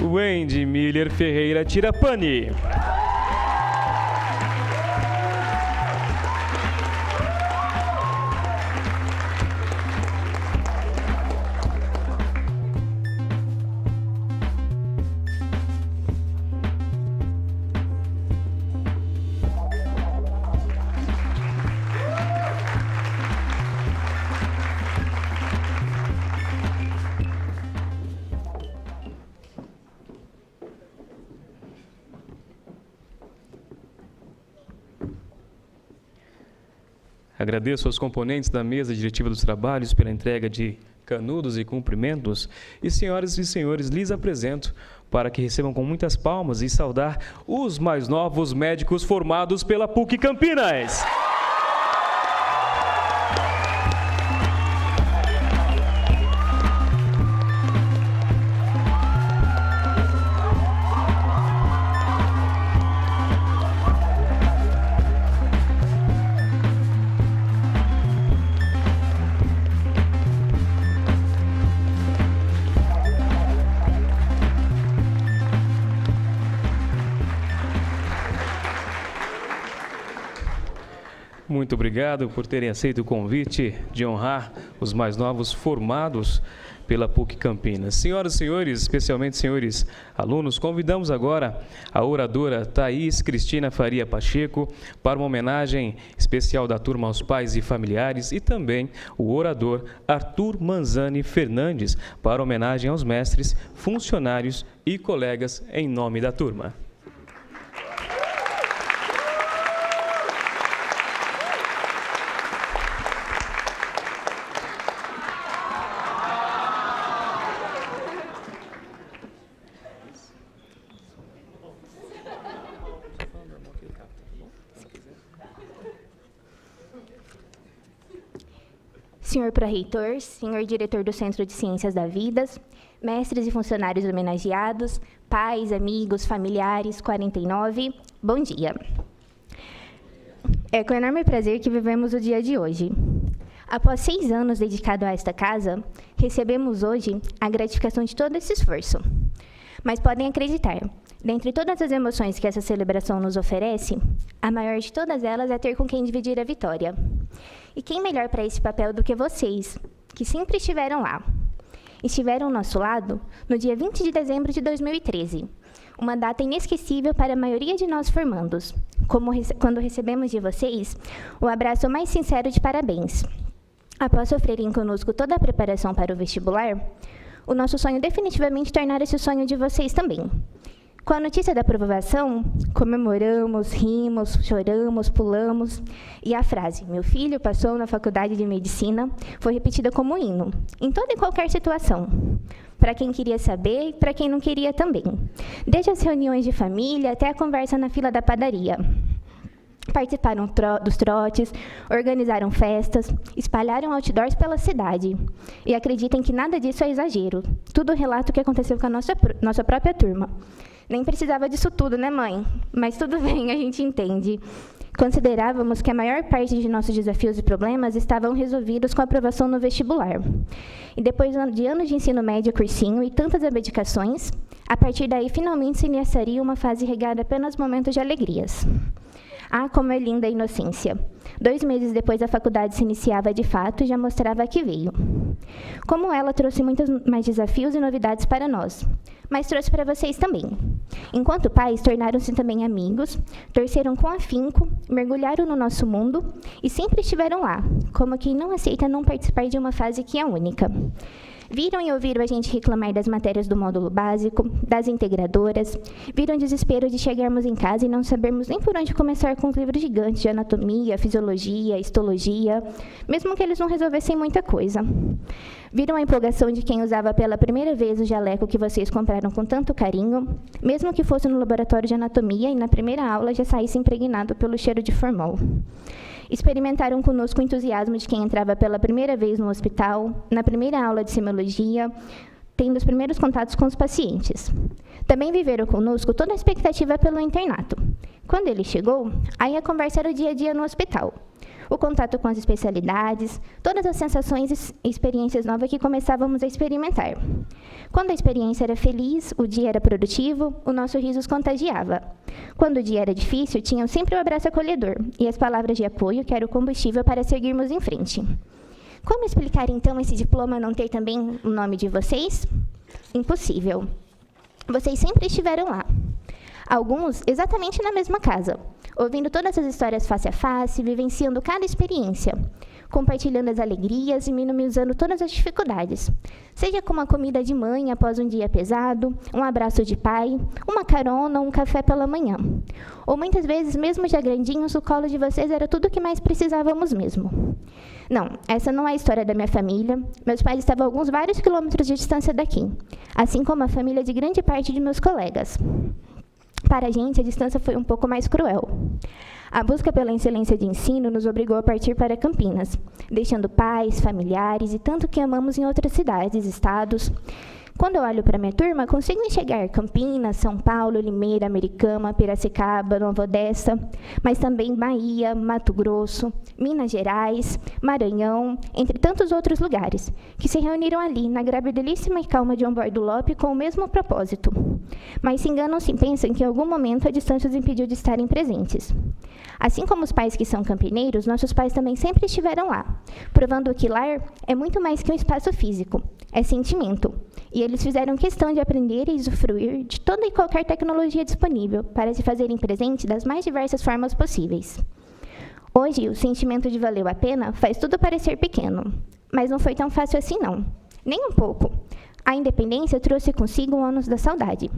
Wendy Miller Ferreira Tirapani. Agradeço aos componentes da mesa diretiva dos trabalhos pela entrega de canudos e cumprimentos. E, senhoras e senhores, lhes apresento para que recebam com muitas palmas e saudar os mais novos médicos formados pela PUC Campinas. Muito obrigado por terem aceito o convite de honrar os mais novos formados pela PUC Campinas. Senhoras e senhores, especialmente senhores alunos, convidamos agora a oradora Thaís Cristina Faria Pacheco para uma homenagem especial da turma aos pais e familiares e também o orador Arthur Manzani Fernandes para homenagem aos mestres, funcionários e colegas em nome da turma. Senhor pró-reitor, senhor diretor do Centro de Ciências da Vida, mestres e funcionários homenageados, pais, amigos, familiares, 49, bom dia. É com enorme prazer que vivemos o dia de hoje. Após 6 anos dedicado a esta casa, recebemos hoje a gratificação de todo esse esforço. Mas podem acreditar, dentre todas as emoções que essa celebração nos oferece, a maior de todas elas é ter com quem dividir a vitória. E quem melhor para esse papel do que vocês, que sempre estiveram lá. Estiveram ao nosso lado no dia 20 de dezembro de 2013, uma data inesquecível para a maioria de nós formandos, quando recebemos de vocês o abraço mais sincero de parabéns. Após sofrerem conosco toda a preparação para o vestibular, o nosso sonho definitivamente tornar esse sonho de vocês também. Com a notícia da aprovação, comemoramos, rimos, choramos, pulamos, e a frase, meu filho passou na faculdade de medicina, foi repetida como hino, em toda e qualquer situação, para quem queria saber e para quem não queria também, desde as reuniões de família até a conversa na fila da padaria. Participaram dos trotes, organizaram festas, espalharam outdoors pela cidade. E acreditem que nada disso é exagero. Tudo relato que aconteceu com a nossa própria turma. Nem precisava disso tudo, né, mãe? Mas tudo bem, a gente entende. Considerávamos que a maior parte de nossos desafios e problemas estavam resolvidos com a aprovação no vestibular. E depois de anos de ensino médio, cursinho e tantas abdicações, a partir daí finalmente se iniciaria uma fase regada apenas momentos de alegrias. Ah, como é linda a inocência. 2 meses depois a faculdade se iniciava de fato e já mostrava que veio. Como ela trouxe muitos mais desafios e novidades para nós, mas trouxe para vocês também. Enquanto pais, tornaram-se também amigos, torceram com afinco, mergulharam no nosso mundo e sempre estiveram lá, como quem não aceita não participar de uma fase que é única. Viram e ouviram a gente reclamar das matérias do módulo básico, das integradoras, viram o desespero de chegarmos em casa e não sabermos nem por onde começar com os livros gigantes de anatomia, fisiologia, histologia, mesmo que eles não resolvessem muita coisa. Viram a empolgação de quem usava pela primeira vez o jaleco que vocês compraram com tanto carinho, mesmo que fosse no laboratório de anatomia e na primeira aula já saísse impregnado pelo cheiro de formol. Experimentaram conosco o entusiasmo de quem entrava pela primeira vez no hospital, na primeira aula de semiologia, tendo os primeiros contatos com os pacientes. Também viveram conosco toda a expectativa pelo internato. Quando ele chegou, aí a conversa era o dia a dia no hospital. O contato com as especialidades, todas as sensações e experiências novas que começávamos a experimentar. Quando a experiência era feliz, o dia era produtivo, o nosso riso os contagiava. Quando o dia era difícil, tinham sempre o abraço acolhedor e as palavras de apoio, que era o combustível para seguirmos em frente. Como explicar, então, esse diploma não ter também o nome de vocês? Impossível. Vocês sempre estiveram lá. Alguns exatamente na mesma casa, ouvindo todas as histórias face a face, vivenciando cada experiência, compartilhando as alegrias e minimizando todas as dificuldades, seja com uma comida de mãe após um dia pesado, um abraço de pai, uma carona ou um café pela manhã. Ou muitas vezes, mesmo já grandinhos, o colo de vocês era tudo o que mais precisávamos mesmo. Não, essa não é a história da minha família. Meus pais estavam a vários quilômetros de distância daqui, assim como a família de grande parte de meus colegas. Para a gente, a distância foi um pouco mais cruel. A busca pela excelência de ensino nos obrigou a partir para Campinas, deixando pais, familiares e tanto que amamos em outras cidades, estados. Quando eu olho para minha turma, consigo enxergar Campinas, São Paulo, Limeira, Americana, Piracicaba, Nova Odessa, mas também Bahia, Mato Grosso, Minas Gerais, Maranhão, entre tantos outros lugares, que se reuniram ali, na gravidalíssima e calma de Humberto Lopes, com o mesmo propósito. Mas se enganam se pensam que em algum momento a distância os impediu de estarem presentes. Assim como os pais que são campineiros, nossos pais também sempre estiveram lá, provando que lar é muito mais que um espaço físico, é sentimento. E eles fizeram questão de aprender e usufruir de toda e qualquer tecnologia disponível para se fazerem presente das mais diversas formas possíveis. Hoje, o sentimento de valeu a pena faz tudo parecer pequeno, mas não foi tão fácil assim não, nem um pouco. A independência trouxe consigo o ônus da saudade.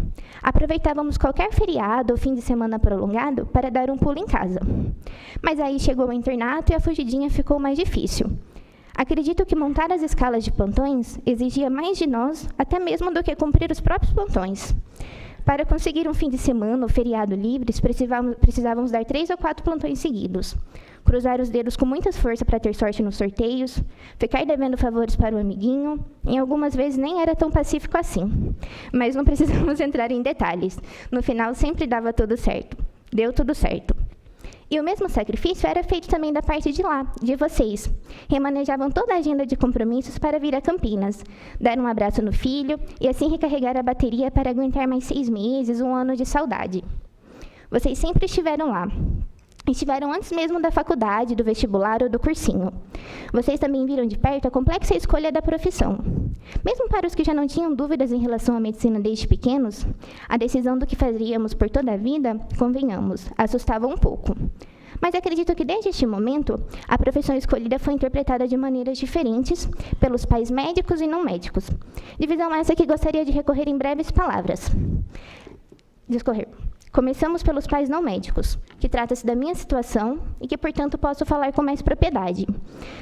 Aproveitávamos qualquer feriado ou fim de semana prolongado para dar um pulo em casa. Mas aí chegou o internato e a fugidinha ficou mais difícil. Acredito que montar as escalas de plantões exigia mais de nós, até mesmo do que cumprir os próprios plantões. Para conseguir um fim de semana ou feriado livres, precisávamos dar 3 ou 4 plantões seguidos, cruzar os dedos com muita força para ter sorte nos sorteios, ficar devendo favores para o amiguinho, e algumas vezes nem era tão pacífico assim. Mas não precisamos entrar em detalhes. No final, sempre dava tudo certo. Deu tudo certo. E o mesmo sacrifício era feito também da parte de lá, de vocês. Remanejavam toda a agenda de compromissos para vir a Campinas, dar um abraço no filho e assim recarregar a bateria para aguentar mais 6 meses, 1 ano de saudade. Vocês sempre estiveram lá. Estiveram antes mesmo da faculdade, do vestibular ou do cursinho. Vocês também viram de perto a complexa escolha da profissão. Mesmo para os que já não tinham dúvidas em relação à medicina desde pequenos, a decisão do que faríamos por toda a vida, convenhamos, assustava um pouco. Mas acredito que desde este momento, a profissão escolhida foi interpretada de maneiras diferentes pelos pais médicos e não médicos. Divisão essa que gostaria de recorrer em breves palavras. discorrer. Começamos pelos pais não médicos, que trata-se da minha situação e que, portanto, posso falar com mais propriedade.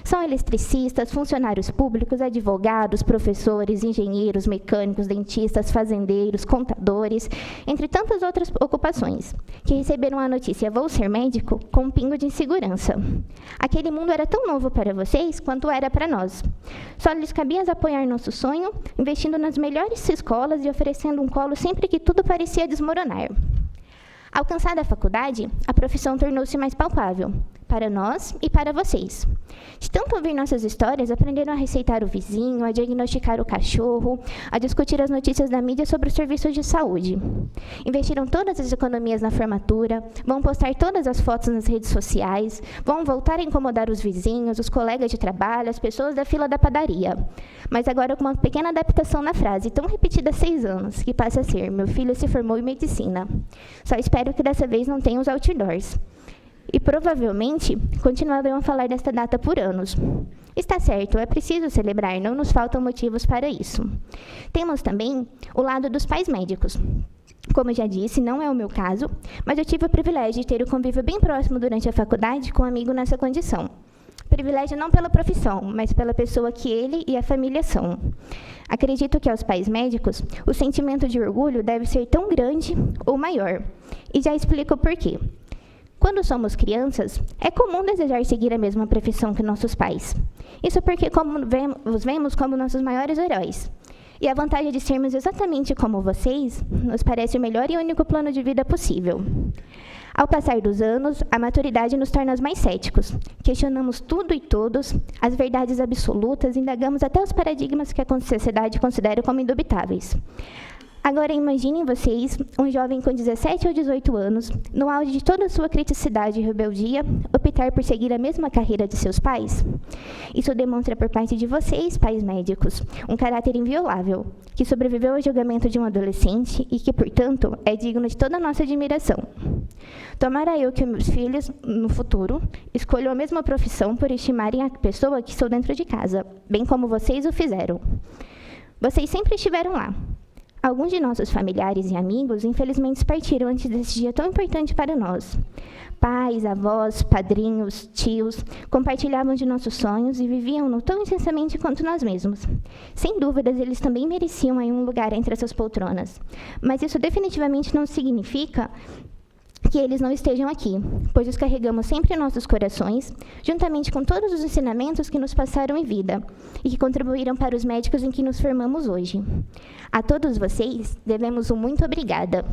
São eletricistas, funcionários públicos, advogados, professores, engenheiros, mecânicos, dentistas, fazendeiros, contadores, entre tantas outras ocupações, que receberam a notícia "vou ser médico" com um pingo de insegurança. Aquele mundo era tão novo para vocês quanto era para nós. Só lhes cabia apoiar nosso sonho, investindo nas melhores escolas e oferecendo um colo sempre que tudo parecia desmoronar. Alcançada a faculdade, a profissão tornou-se mais palpável, para nós e para vocês. De tanto ouvir nossas histórias, aprenderam a receitar o vizinho, a diagnosticar o cachorro, a discutir as notícias da mídia sobre os serviços de saúde. Investiram todas as economias na formatura, vão postar todas as fotos nas redes sociais, vão voltar a incomodar os vizinhos, os colegas de trabalho, as pessoas da fila da padaria. Mas agora com uma pequena adaptação na frase, tão repetida há 6 anos, que passa a ser: "Meu filho se formou em medicina". Só espero que dessa vez não tenha os outdoors. E provavelmente continuarão a falar desta data por anos. Está certo, é preciso celebrar, não nos faltam motivos para isso. Temos também o lado dos pais médicos. Como já disse, não é o meu caso, mas eu tive o privilégio de ter o convívio bem próximo durante a faculdade com um amigo nessa condição. Privilégio não pela profissão, mas pela pessoa que ele e a família são. Acredito que aos pais médicos, o sentimento de orgulho deve ser tão grande ou maior. E já explico o porquê. Quando somos crianças, é comum desejar seguir a mesma profissão que nossos pais. Isso porque os vemos como nossos maiores heróis. E a vantagem de sermos exatamente como vocês nos parece o melhor e único plano de vida possível. Ao passar dos anos, a maturidade nos torna mais céticos. Questionamos tudo e todos, as verdades absolutas, indagamos até os paradigmas que a sociedade considera como indubitáveis. Agora imaginem vocês, um jovem com 17 ou 18 anos, no auge de toda a sua criticidade e rebeldia, optar por seguir a mesma carreira de seus pais? Isso demonstra por parte de vocês, pais médicos, um caráter inviolável, que sobreviveu ao julgamento de um adolescente e que, portanto, é digno de toda a nossa admiração. Tomara eu que meus filhos, no futuro, escolham a mesma profissão por estimarem a pessoa que estou dentro de casa, bem como vocês o fizeram. Vocês sempre estiveram lá. Alguns de nossos familiares e amigos, infelizmente, partiram antes desse dia tão importante para nós. Pais, avós, padrinhos, tios, compartilhavam de nossos sonhos e viviam-no tão intensamente quanto nós mesmos. Sem dúvidas, eles também mereciam aí um lugar entre essas poltronas. Mas isso definitivamente não significa que eles não estejam aqui, pois os carregamos sempre em nossos corações, juntamente com todos os ensinamentos que nos passaram em vida e que contribuíram para os médicos em que nos formamos hoje. A todos vocês, devemos um muito obrigada.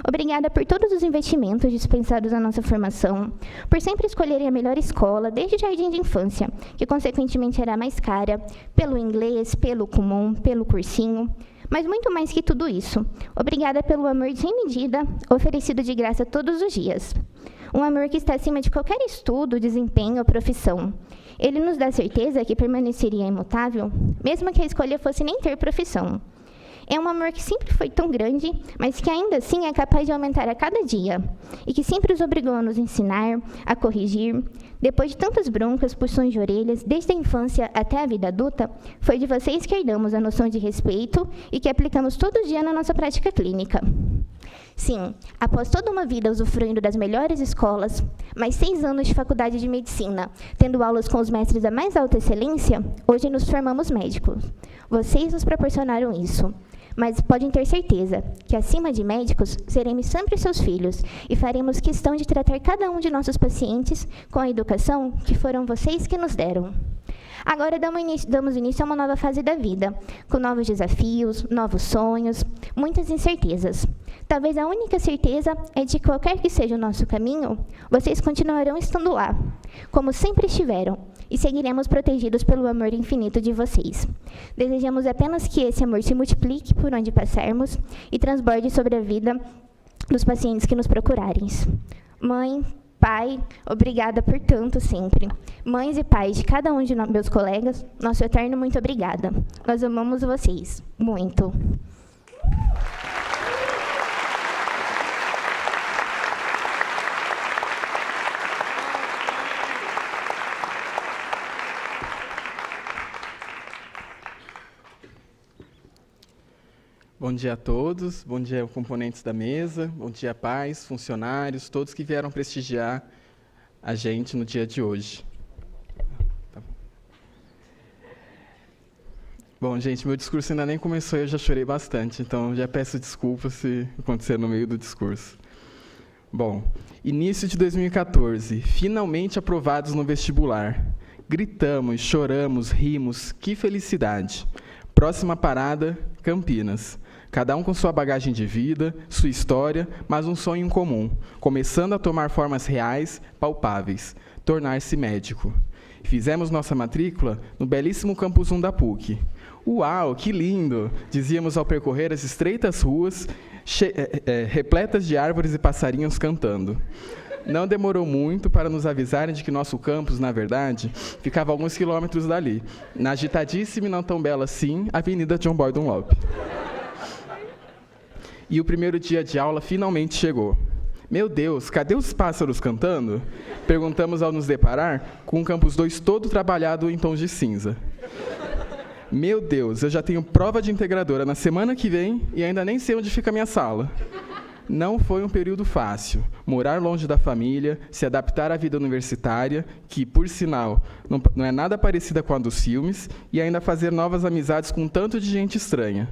Obrigada por todos os investimentos dispensados na nossa formação, por sempre escolherem a melhor escola, desde o jardim de infância, que consequentemente era mais cara, pelo inglês, pelo comum, pelo cursinho. Mas muito mais que tudo isso, obrigada pelo amor sem medida, oferecido de graça todos os dias. Um amor que está acima de qualquer estudo, desempenho ou profissão. Ele nos dá certeza que permaneceria imutável, mesmo que a escolha fosse nem ter profissão. É um amor que sempre foi tão grande, mas que ainda assim é capaz de aumentar a cada dia, e que sempre os obrigou a nos ensinar, a corrigir. Depois de tantas broncas, puxões de orelhas, desde a infância até a vida adulta, foi de vocês que herdamos a noção de respeito e que aplicamos todo dia na nossa prática clínica. Sim, após toda uma vida usufruindo das melhores escolas, mais 6 anos de faculdade de medicina, tendo aulas com os mestres da mais alta excelência, hoje nos formamos médicos. Vocês nos proporcionaram isso. Mas podem ter certeza que, acima de médicos, seremos sempre seus filhos e faremos questão de tratar cada um de nossos pacientes com a educação que foram vocês que nos deram. Agora damos início a uma nova fase da vida, com novos desafios, novos sonhos, muitas incertezas. Talvez a única certeza é de que qualquer que seja o nosso caminho, vocês continuarão estando lá, como sempre estiveram, e seguiremos protegidos pelo amor infinito de vocês. Desejamos apenas que esse amor se multiplique por onde passarmos e transborde sobre a vida dos pacientes que nos procurarem. Mãe, pai, obrigada por tanto sempre. Mães e pais de cada um de meus colegas, nosso eterno muito obrigada. Nós amamos vocês. Muito. Bom dia a todos, bom dia componentes da mesa, bom dia pais, funcionários, todos que vieram prestigiar a gente no dia de hoje. Bom, gente, meu discurso ainda nem começou e eu já chorei bastante, então já peço desculpas se acontecer no meio do discurso. Bom, início de 2014, finalmente aprovados no vestibular. Gritamos, choramos, rimos, que felicidade. Próxima parada, Campinas. Cada um com sua bagagem de vida, sua história, mas um sonho em comum, começando a tomar formas reais, palpáveis, tornar-se médico. Fizemos nossa matrícula no belíssimo Campus 1 da PUC. Uau, que lindo! Dizíamos ao percorrer as estreitas ruas, repletas de árvores e passarinhos cantando. Não demorou muito para nos avisarem de que nosso campus, na verdade, ficava a alguns quilômetros dali, na agitadíssima e não tão bela assim, Avenida John Boy Dunlop. E o primeiro dia de aula finalmente chegou. Meu Deus, cadê os pássaros cantando? Perguntamos ao nos deparar com o Campus 2 todo trabalhado em tons de cinza. Meu Deus, eu já tenho prova de integradora na semana que vem e ainda nem sei onde fica a minha sala. Não foi um período fácil. Morar longe da família, se adaptar à vida universitária, que, por sinal, não é nada parecida com a dos filmes, e ainda fazer novas amizades com tanto de gente estranha.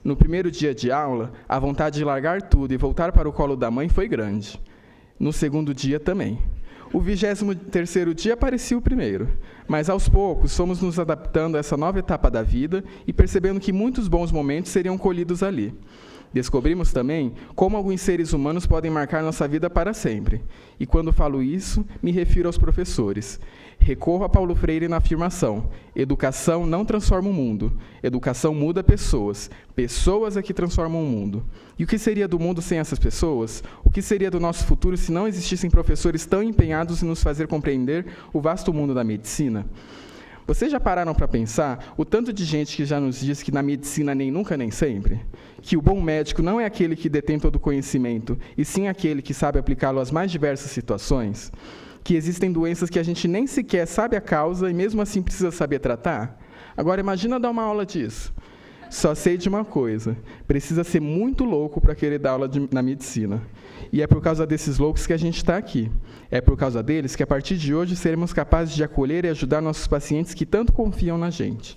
No primeiro dia de aula, a vontade de largar tudo e voltar para o colo da mãe foi grande. No segundo dia também. O 23º dia parecia o primeiro, mas aos poucos fomos nos adaptando a essa nova etapa da vida e percebendo que muitos bons momentos seriam colhidos ali. Descobrimos também como alguns seres humanos podem marcar nossa vida para sempre. E quando falo isso, me refiro aos professores. Recorro a Paulo Freire na afirmação: educação não transforma o mundo, educação muda pessoas. Pessoas é que transformam o mundo. E o que seria do mundo sem essas pessoas? O que seria do nosso futuro se não existissem professores tão empenhados em nos fazer compreender o vasto mundo da medicina? Vocês já pararam para pensar o tanto de gente que já nos diz que na medicina nem nunca nem sempre? Que o bom médico não é aquele que detém todo o conhecimento, e sim aquele que sabe aplicá-lo às mais diversas situações? Que existem doenças que a gente nem sequer sabe a causa e mesmo assim precisa saber tratar? Agora imagina dar uma aula disso. Só sei de uma coisa: precisa ser muito louco para querer dar aula na medicina. E é por causa desses loucos que a gente está aqui. É por causa deles que, a partir de hoje, seremos capazes de acolher e ajudar nossos pacientes que tanto confiam na gente.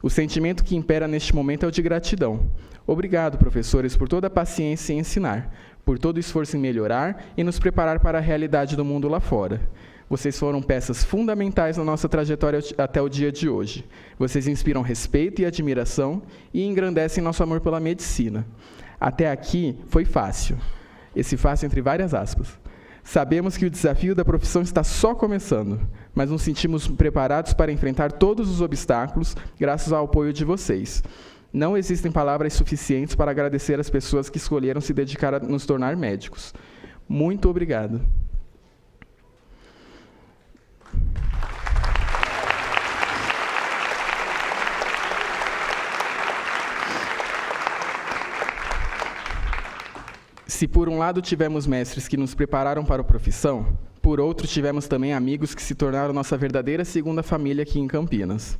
O sentimento que impera neste momento é o de gratidão. Obrigado, professores, por toda a paciência em ensinar, por todo o esforço em melhorar e nos preparar para a realidade do mundo lá fora. Vocês foram peças fundamentais na nossa trajetória até o dia de hoje. Vocês inspiram respeito e admiração e engrandecem nosso amor pela medicina. Até aqui foi fácil. Esse fácil entre várias aspas. Sabemos que o desafio da profissão está só começando, mas nos sentimos preparados para enfrentar todos os obstáculos graças ao apoio de vocês. Não existem palavras suficientes para agradecer as pessoas que escolheram se dedicar a nos tornar médicos. Muito obrigado. Se por um lado tivemos mestres que nos prepararam para a profissão, por outro tivemos também amigos que se tornaram nossa verdadeira segunda família aqui em Campinas.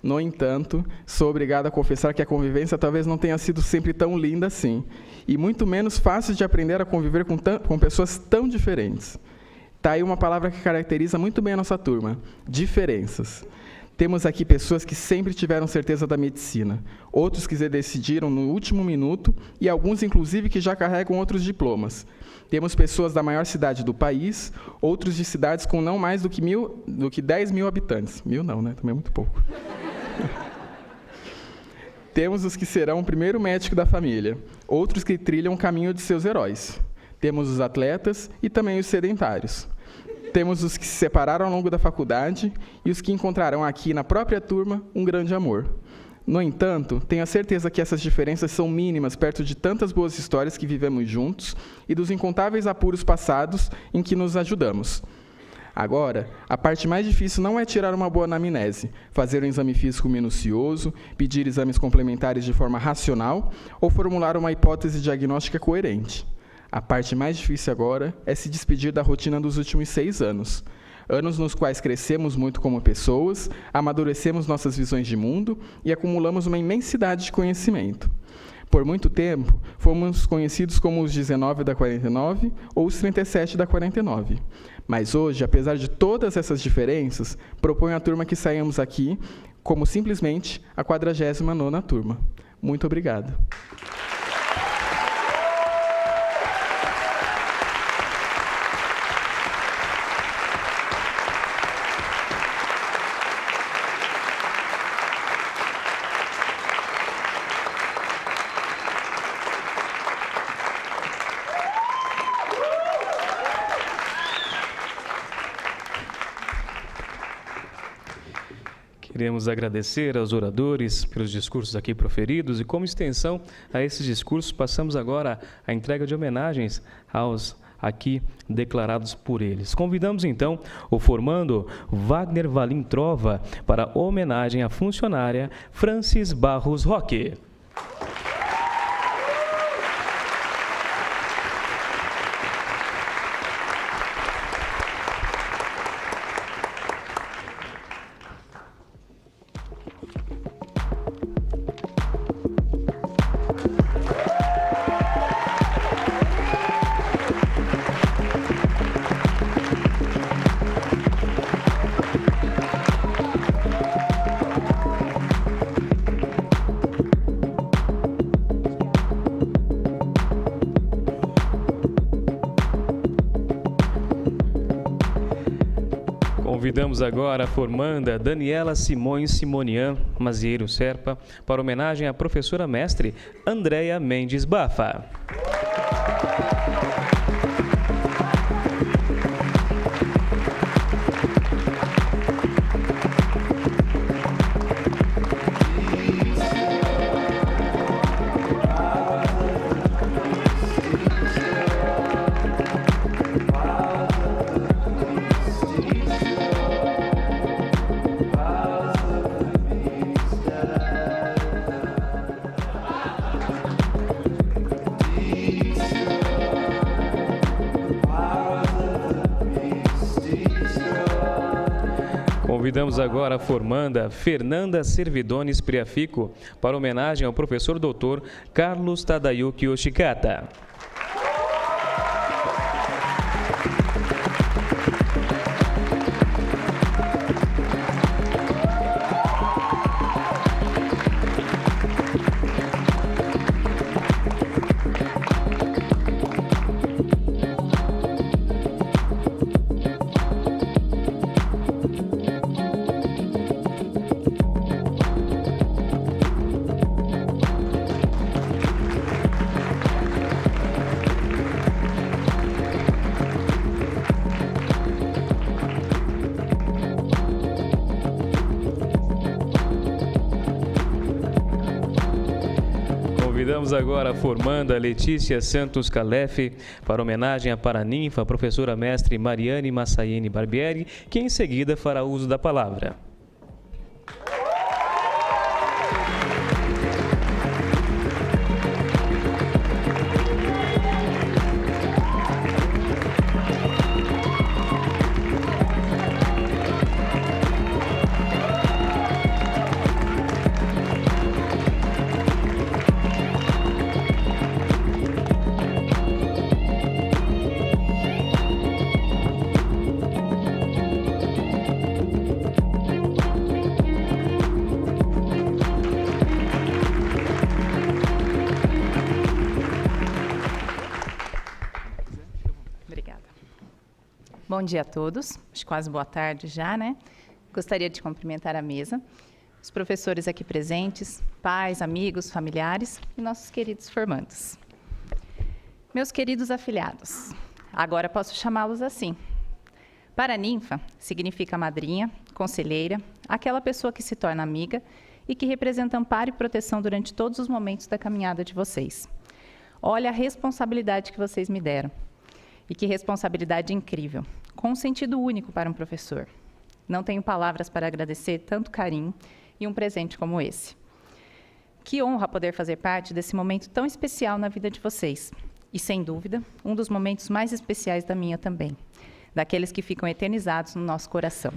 No entanto, sou obrigado a confessar que a convivência talvez não tenha sido sempre tão linda assim, e muito menos fácil de aprender a conviver com pessoas tão diferentes. Está aí uma palavra que caracteriza muito bem a nossa turma: diferenças. Temos aqui pessoas que sempre tiveram certeza da medicina, outros que se decidiram no último minuto e alguns, inclusive, que já carregam outros diplomas. Temos pessoas da maior cidade do país, outros de cidades com não mais do que 10 mil habitantes. 1000 não, né? Também é muito pouco. Temos os que serão o primeiro médico da família, outros que trilham o caminho de seus heróis. Temos os atletas e também os sedentários. Temos os que se separaram ao longo da faculdade e os que encontrarão aqui, na própria turma, um grande amor. No entanto, tenho a certeza que essas diferenças são mínimas perto de tantas boas histórias que vivemos juntos e dos incontáveis apuros passados em que nos ajudamos. Agora, a parte mais difícil não é tirar uma boa anamnese, fazer um exame físico minucioso, pedir exames complementares de forma racional ou formular uma hipótese diagnóstica coerente. A parte mais difícil agora é se despedir da rotina dos últimos 6 anos. Anos nos quais crescemos muito como pessoas, amadurecemos nossas visões de mundo e acumulamos uma imensidade de conhecimento. Por muito tempo, fomos conhecidos como os 19 da 49 ou os 37 da 49. Mas hoje, apesar de todas essas diferenças, proponho à turma que saímos aqui como simplesmente a 49ª turma. Muito obrigado. Queremos agradecer aos oradores pelos discursos aqui proferidos e, como extensão a esses discursos, passamos agora à entrega de homenagens aos aqui declarados por eles. Convidamos, então, o formando Wagner Valim Trova para homenagem à funcionária Francis Barros Roque. Convidamos agora a formanda Daniela Simões Simonian Mazieiro Serpa para homenagem à professora mestre Andréia Mendes Bafa. Convidamos agora a formanda Fernanda Servidones Priafico para homenagem ao professor doutor Carlos Tadayuki Yoshikata. Convidamos agora a formanda Letícia Santos Calef para homenagem à paraninfa, professora mestre Mariane Massaini Barbieri, que em seguida fará uso da palavra. Bom dia a todos, quase boa tarde já, né? Gostaria de cumprimentar a mesa, os professores aqui presentes, pais, amigos, familiares e nossos queridos formandos. Meus queridos afilhados, agora posso chamá-los assim. Paraninfa significa madrinha, conselheira, aquela pessoa que se torna amiga e que representa amparo e proteção durante todos os momentos da caminhada de vocês. Olha a responsabilidade que vocês me deram. E que responsabilidade incrível, com um sentido único para um professor. Não tenho palavras para agradecer tanto carinho e um presente como esse. Que honra poder fazer parte desse momento tão especial na vida de vocês. E, sem dúvida, um dos momentos mais especiais da minha também. Daqueles que ficam eternizados no nosso coração.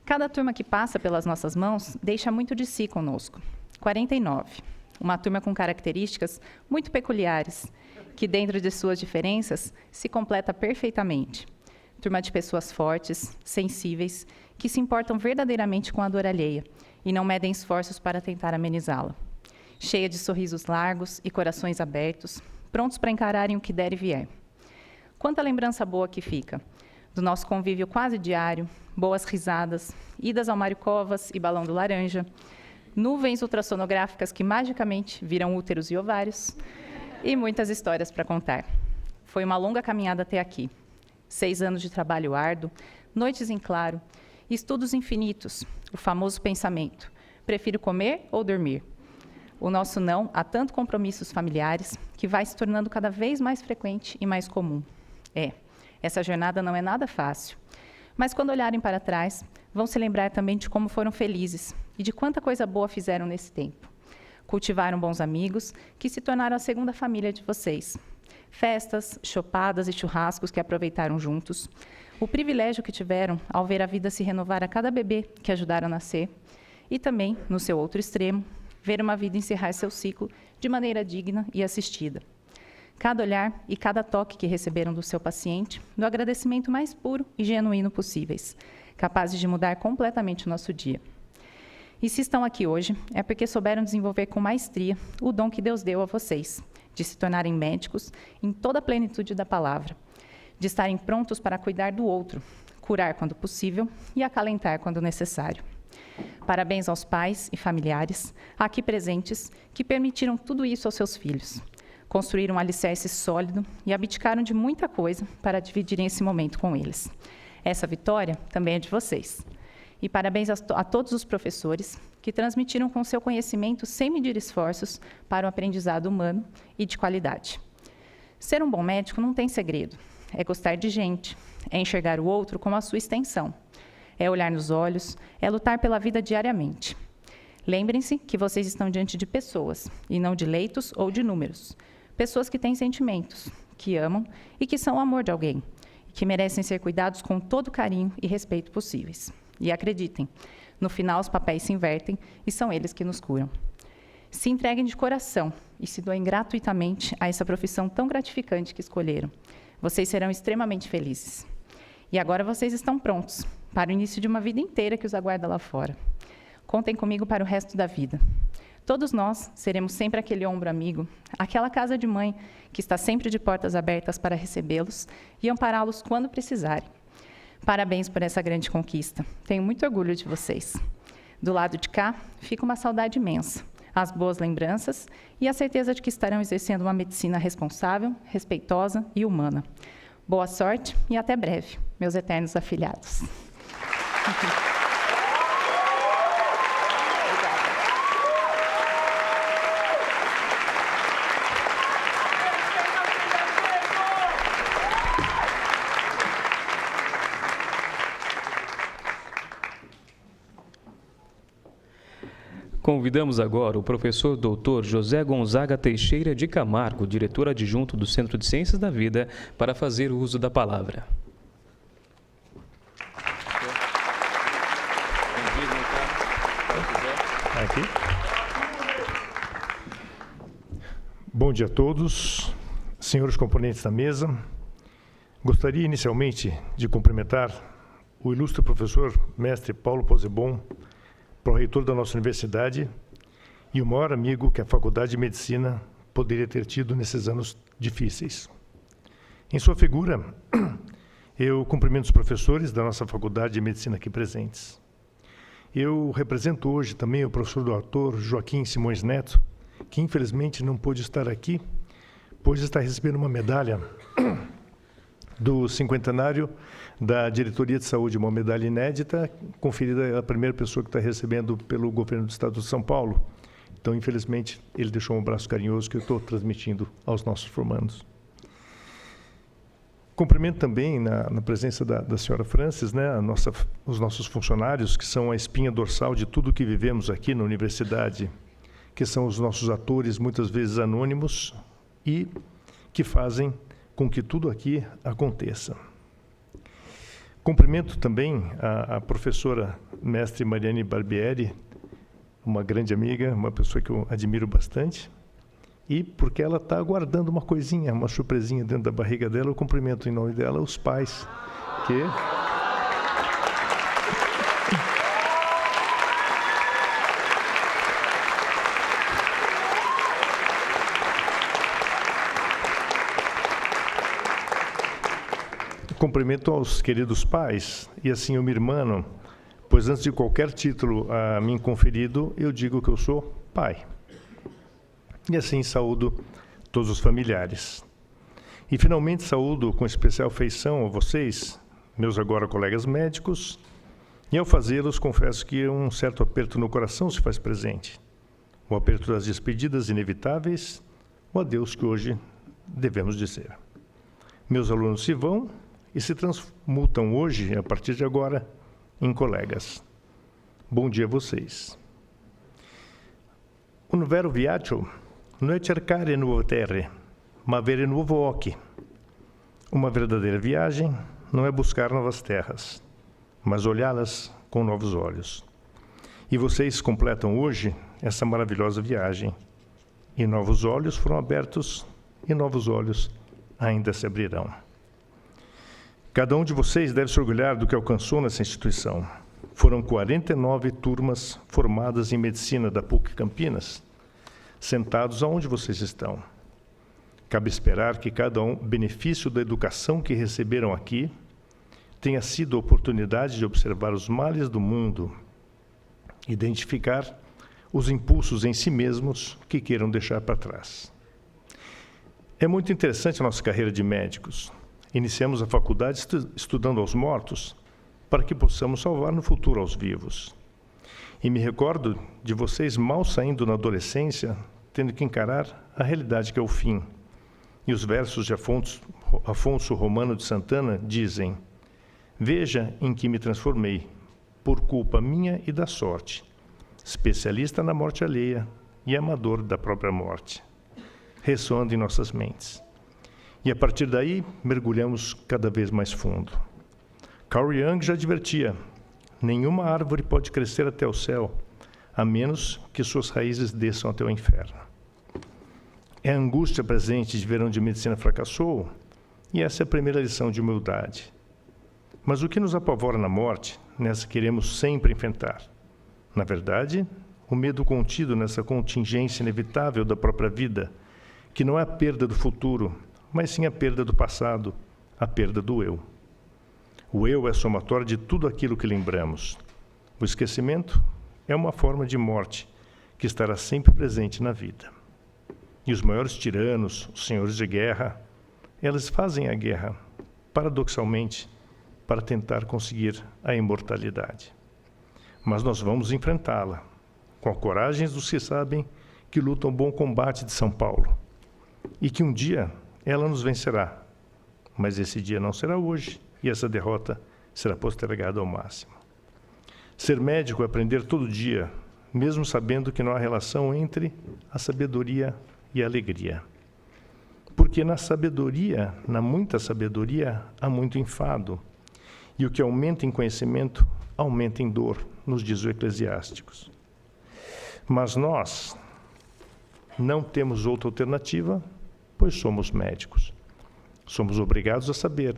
Cada turma que passa pelas nossas mãos deixa muito de si conosco. 49. uma turma com características muito peculiares, que dentro de suas diferenças se completa perfeitamente. Turma de pessoas fortes, sensíveis, que se importam verdadeiramente com a dor alheia e não medem esforços para tentar amenizá-la. Cheia de sorrisos largos e corações abertos, prontos para encararem o que der e vier. Quanta lembrança boa que fica do nosso convívio quase diário, boas risadas, idas ao Mário Covas e Balão do Laranja, nuvens ultrassonográficas que magicamente viram úteros e ovários, e muitas histórias para contar. Foi uma longa caminhada até aqui. 6 anos de trabalho árduo, noites em claro, estudos infinitos, o famoso pensamento: prefiro comer ou dormir? O nosso não a tanto compromissos familiares, que vai se tornando cada vez mais frequente e mais comum. Essa jornada não é nada fácil. Mas quando olharem para trás, vão se lembrar também de como foram felizes e de quanta coisa boa fizeram nesse tempo. Cultivaram bons amigos, que se tornaram a segunda família de vocês. Festas, chopadas e churrascos que aproveitaram juntos. O privilégio que tiveram ao ver a vida se renovar a cada bebê que ajudaram a nascer. E também, no seu outro extremo, ver uma vida encerrar seu ciclo de maneira digna e assistida. Cada olhar e cada toque que receberam do seu paciente, do agradecimento mais puro e genuíno possíveis, capazes de mudar completamente o nosso dia. E se estão aqui hoje, é porque souberam desenvolver com maestria o dom que Deus deu a vocês, de se tornarem médicos em toda a plenitude da palavra, de estarem prontos para cuidar do outro, curar quando possível e acalentar quando necessário. Parabéns aos pais e familiares aqui presentes que permitiram tudo isso aos seus filhos. Construíram um alicerce sólido e abdicaram de muita coisa para dividirem esse momento com eles. Essa vitória também é de vocês. E parabéns a todos os professores que transmitiram com seu conhecimento sem medir esforços para o aprendizado humano e de qualidade. Ser um bom médico não tem segredo. É gostar de gente, é enxergar o outro como a sua extensão, é olhar nos olhos, é lutar pela vida diariamente. Lembrem-se que vocês estão diante de pessoas, e não de leitos ou de números. Pessoas que têm sentimentos, que amam e que são o amor de alguém, e que merecem ser cuidados com todo o carinho e respeito possíveis. E acreditem, no final os papéis se invertem e são eles que nos curam. Se entreguem de coração e se doem gratuitamente a essa profissão tão gratificante que escolheram. Vocês serão extremamente felizes. E agora vocês estão prontos para o início de uma vida inteira que os aguarda lá fora. Contem comigo para o resto da vida. Todos nós seremos sempre aquele ombro amigo, aquela casa de mãe que está sempre de portas abertas para recebê-los e ampará-los quando precisarem. Parabéns por essa grande conquista. Tenho muito orgulho de vocês. Do lado de cá, fica uma saudade imensa, as boas lembranças e a certeza de que estarão exercendo uma medicina responsável, respeitosa e humana. Boa sorte e até breve, meus eternos afilhados. Convidamos agora o professor Dr. José Gonzaga Teixeira de Camargo, diretor adjunto do Centro de Ciências da Vida, para fazer uso da palavra. Aqui. Bom dia a todos, senhores componentes da mesa. Gostaria inicialmente de cumprimentar o ilustre professor mestre Paulo Pozzebon, pró-reitor da nossa universidade e o maior amigo que a Faculdade de Medicina poderia ter tido nesses anos difíceis. Em sua figura, eu cumprimento os professores da nossa Faculdade de Medicina aqui presentes. Eu represento hoje também o professor doutor Joaquim Simões Neto, que infelizmente não pôde estar aqui, pois está recebendo uma medalha do cinquentenário da Diretoria de Saúde, uma medalha inédita, conferida à primeira pessoa que está recebendo pelo governo do Estado de São Paulo. Então, infelizmente, ele deixou um abraço carinhoso que eu estou transmitindo aos nossos formandos. Cumprimento também, na presença da senhora Francis, né, os nossos funcionários, que são a espinha dorsal de tudo que vivemos aqui na universidade, que são os nossos atores, muitas vezes anônimos, e que fazem com que tudo aqui aconteça. Cumprimento também a professora mestre Mariane Barbieri, uma grande amiga, uma pessoa que eu admiro bastante, e porque ela está aguardando uma coisinha, uma surpresinha dentro da barriga dela, eu cumprimento em nome dela os pais, que... Cumprimento aos queridos pais, e assim eu me irmano, pois antes de qualquer título a mim conferido, eu digo que eu sou pai. E assim saúdo todos os familiares. E finalmente saúdo com especial afeição a vocês, meus agora colegas médicos, e ao fazê-los confesso que um certo aperto no coração se faz presente. O aperto das despedidas inevitáveis, o adeus que hoje devemos dizer. Meus alunos se vão e se transmutam hoje, a partir de agora, em colegas. Bom dia a vocês. Un vero viaggio não é cercare nuove terre, ma avere nuovo occhi. Uma verdadeira viagem não é buscar novas terras, mas olhá-las com novos olhos. E vocês completam hoje essa maravilhosa viagem. E novos olhos foram abertos, e novos olhos ainda se abrirão. Cada um de vocês deve se orgulhar do que alcançou nessa instituição. Foram 49 turmas formadas em medicina da PUC Campinas, sentados aonde vocês estão. Cabe esperar que cada um, benefício da educação que receberam aqui, tenha sido a oportunidade de observar os males do mundo, identificar os impulsos em si mesmos que queiram deixar para trás. É muito interessante a nossa carreira de médicos. Iniciamos a faculdade estudando aos mortos, para que possamos salvar no futuro aos vivos. E me recordo de vocês mal saindo na adolescência, tendo que encarar a realidade que é o fim. E os versos de Afonso Romano de Santana dizem: veja em que me transformei, por culpa minha e da sorte, especialista na morte alheia e amador da própria morte, ressoando em nossas mentes. E a partir daí, mergulhamos cada vez mais fundo. Carl Jung já advertia: nenhuma árvore pode crescer até o céu, a menos que suas raízes desçam até o inferno. É a angústia presente de ver onde a medicina fracassou, e essa é a primeira lição de humildade. Mas o que nos apavora na morte, nessa queremos sempre enfrentar? Na verdade, o medo contido nessa contingência inevitável da própria vida, que não é a perda do futuro, mas sim a perda do passado, a perda do eu. O eu é somatório de tudo aquilo que lembramos. O esquecimento é uma forma de morte que estará sempre presente na vida. E os maiores tiranos, os senhores de guerra, eles fazem a guerra, paradoxalmente, para tentar conseguir a imortalidade. Mas nós vamos enfrentá-la, com a coragem dos que sabem que lutam o bom combate de São Paulo, e que um dia ela nos vencerá, mas esse dia não será hoje, e essa derrota será postergada ao máximo. Ser médico é aprender todo dia, mesmo sabendo que não há relação entre a sabedoria e a alegria. Porque na sabedoria, na muita sabedoria, há muito enfado, e o que aumenta em conhecimento, aumenta em dor, nos diz o Eclesiásticos. Mas nós não temos outra alternativa, pois somos médicos. Somos obrigados a saber,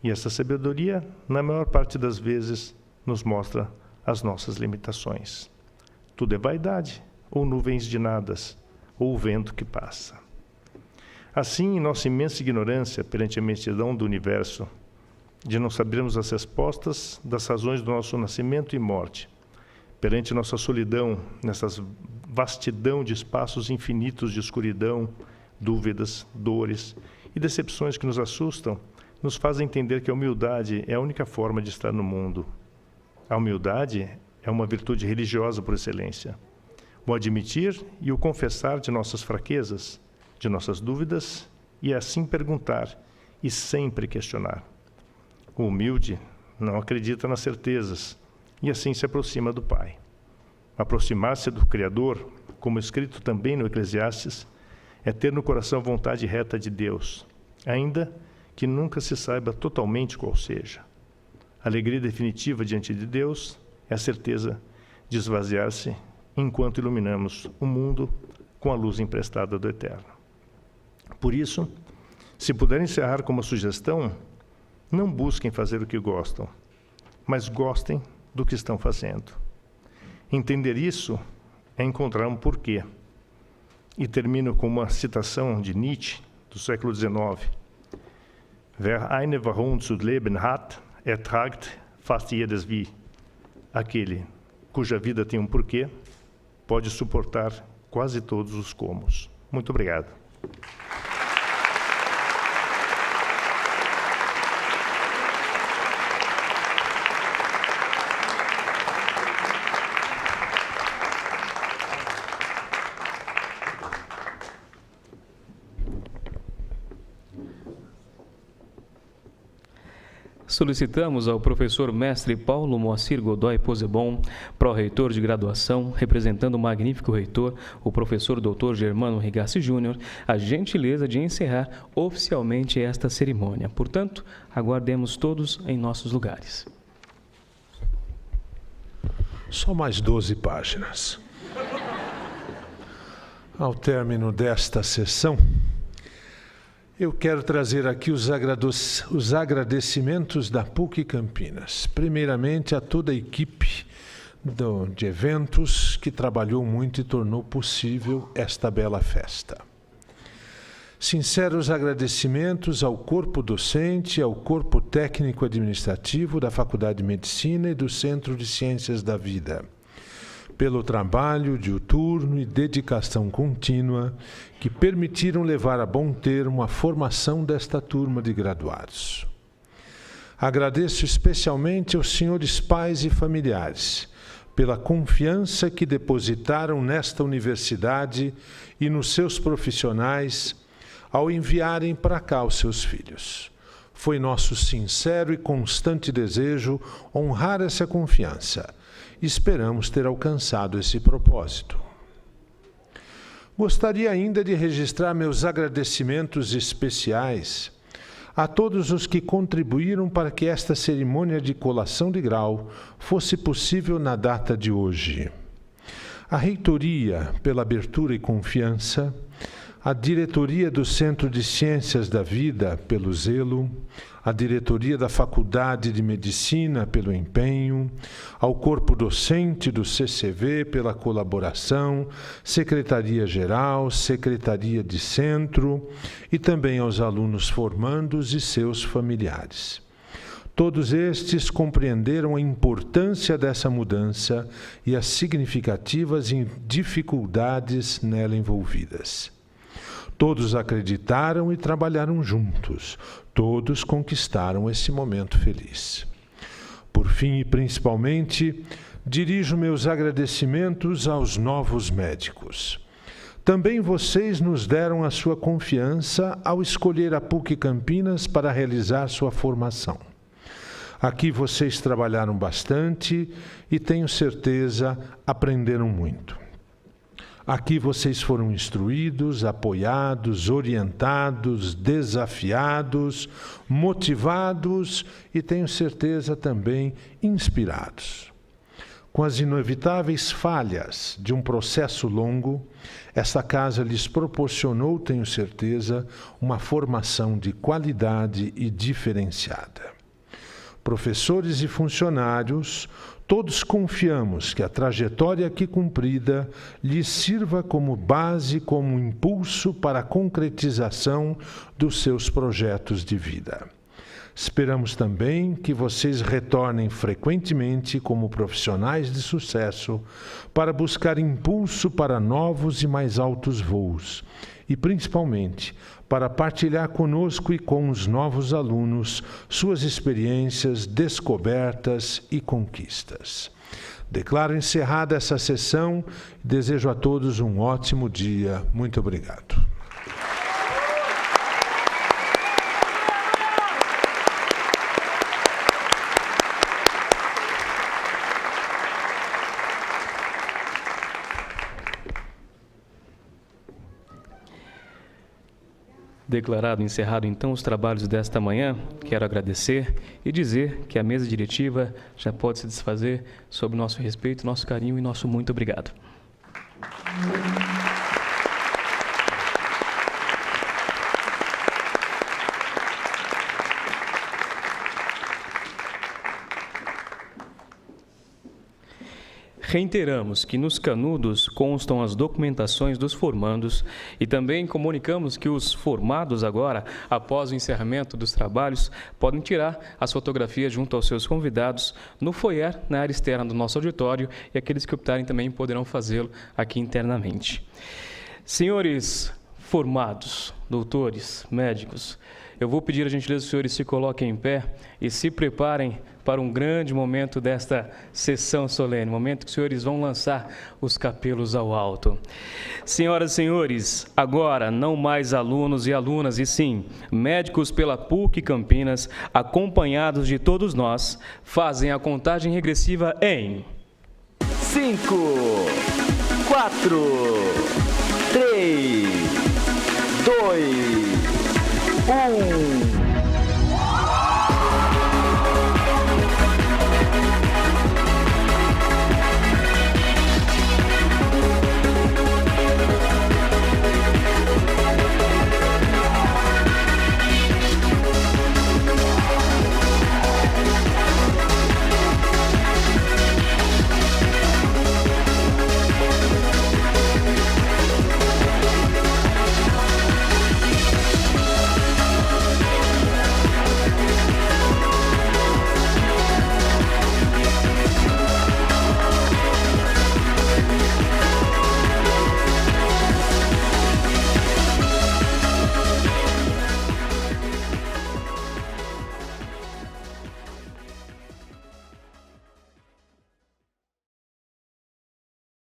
e essa sabedoria, na maior parte das vezes, nos mostra as nossas limitações. Tudo é vaidade, ou nuvens de nadas, ou o vento que passa. Assim, em nossa imensa ignorância perante a imensidão do universo, de não sabermos as respostas das razões do nosso nascimento e morte, perante nossa solidão, nessas vastidão de espaços infinitos de escuridão, dúvidas, dores e decepções que nos assustam, nos fazem entender que a humildade é a única forma de estar no mundo. A humildade é uma virtude religiosa por excelência. O admitir e o confessar de nossas fraquezas, de nossas dúvidas, e assim perguntar e sempre questionar. O humilde não acredita nas certezas e assim se aproxima do Pai. Aproximar-se do Criador, como escrito também no Eclesiastes, é ter no coração a vontade reta de Deus, ainda que nunca se saiba totalmente qual seja. A alegria definitiva diante de Deus é a certeza de esvaziar-se enquanto iluminamos o mundo com a luz emprestada do Eterno. Por isso, se puder encerrar com uma sugestão, não busquem fazer o que gostam, mas gostem do que estão fazendo. Entender isso é encontrar um porquê. E termino com uma citação de Nietzsche, do século XIX. Wer eine Warum zu leben hat, ertragt fast jedes Wie. Aquele cuja vida tem um porquê, pode suportar quase todos os comos. Muito obrigado. Solicitamos ao professor mestre Paulo Moacir Godoy Posebon, pró-reitor de graduação, representando o magnífico reitor, o professor Dr. Germano Rigassi Júnior, a gentileza de encerrar oficialmente esta cerimônia. Portanto, aguardemos todos em nossos lugares. Só mais 12 páginas. Ao término desta sessão, eu quero trazer aqui os agradecimentos da PUC Campinas. Primeiramente, a toda a equipe de eventos que trabalhou muito e tornou possível esta bela festa. Sinceros agradecimentos ao corpo docente, ao corpo técnico administrativo da Faculdade de Medicina e do Centro de Ciências da Vida, pelo trabalho diuturno e dedicação contínua que permitiram levar a bom termo a formação desta turma de graduados. Agradeço especialmente aos senhores pais e familiares pela confiança que depositaram nesta universidade e nos seus profissionais ao enviarem para cá os seus filhos. Foi nosso sincero e constante desejo honrar essa confiança. Esperamos ter alcançado esse propósito. Gostaria ainda de registrar meus agradecimentos especiais a todos os que contribuíram para que esta cerimônia de colação de grau fosse possível na data de hoje. A reitoria, pela abertura e confiança, a diretoria do Centro de Ciências da Vida, pelo zelo, a diretoria da Faculdade de Medicina, pelo empenho, ao corpo docente do CCV, pela colaboração, secretaria-geral, secretaria de centro e também aos alunos formandos e seus familiares. Todos estes compreenderam a importância dessa mudança e as significativas dificuldades nela envolvidas. Todos acreditaram e trabalharam juntos. Todos conquistaram esse momento feliz. Por fim e principalmente, dirijo meus agradecimentos aos novos médicos. Também vocês nos deram a sua confiança ao escolher a PUC Campinas para realizar sua formação. Aqui vocês trabalharam bastante e tenho certeza aprenderam muito. Aqui vocês foram instruídos, apoiados, orientados, desafiados, motivados e tenho certeza também inspirados. Com as inevitáveis falhas de um processo longo, esta casa lhes proporcionou, tenho certeza, uma formação de qualidade e diferenciada. Professores e funcionários, todos confiamos que a trajetória aqui cumprida lhes sirva como base, como impulso para a concretização dos seus projetos de vida. Esperamos também que vocês retornem frequentemente como profissionais de sucesso para buscar impulso para novos e mais altos voos e, principalmente, para partilhar conosco e com os novos alunos suas experiências, descobertas e conquistas. Declaro encerrada essa sessão e desejo a todos um ótimo dia. Muito obrigado. Declarado encerrado, então, os trabalhos desta manhã, quero agradecer e dizer que a mesa diretiva já pode se desfazer sob nosso respeito, nosso carinho e nosso muito obrigado. Reiteramos que nos canudos constam as documentações dos formandos e também comunicamos que os formados agora, após o encerramento dos trabalhos, podem tirar as fotografias junto aos seus convidados no foyer, na área externa do nosso auditório, e aqueles que optarem também poderão fazê-lo aqui internamente. Senhores formados, doutores, médicos, eu vou pedir a gentileza que os senhores se coloquem em pé e se preparem para um grande momento desta sessão solene, momento que os senhores vão lançar os capelos ao alto. Senhoras e senhores, agora não mais alunos e alunas, e sim médicos pela PUC Campinas, acompanhados de todos nós, fazem a contagem regressiva em 5, 4, 3, 2, 1...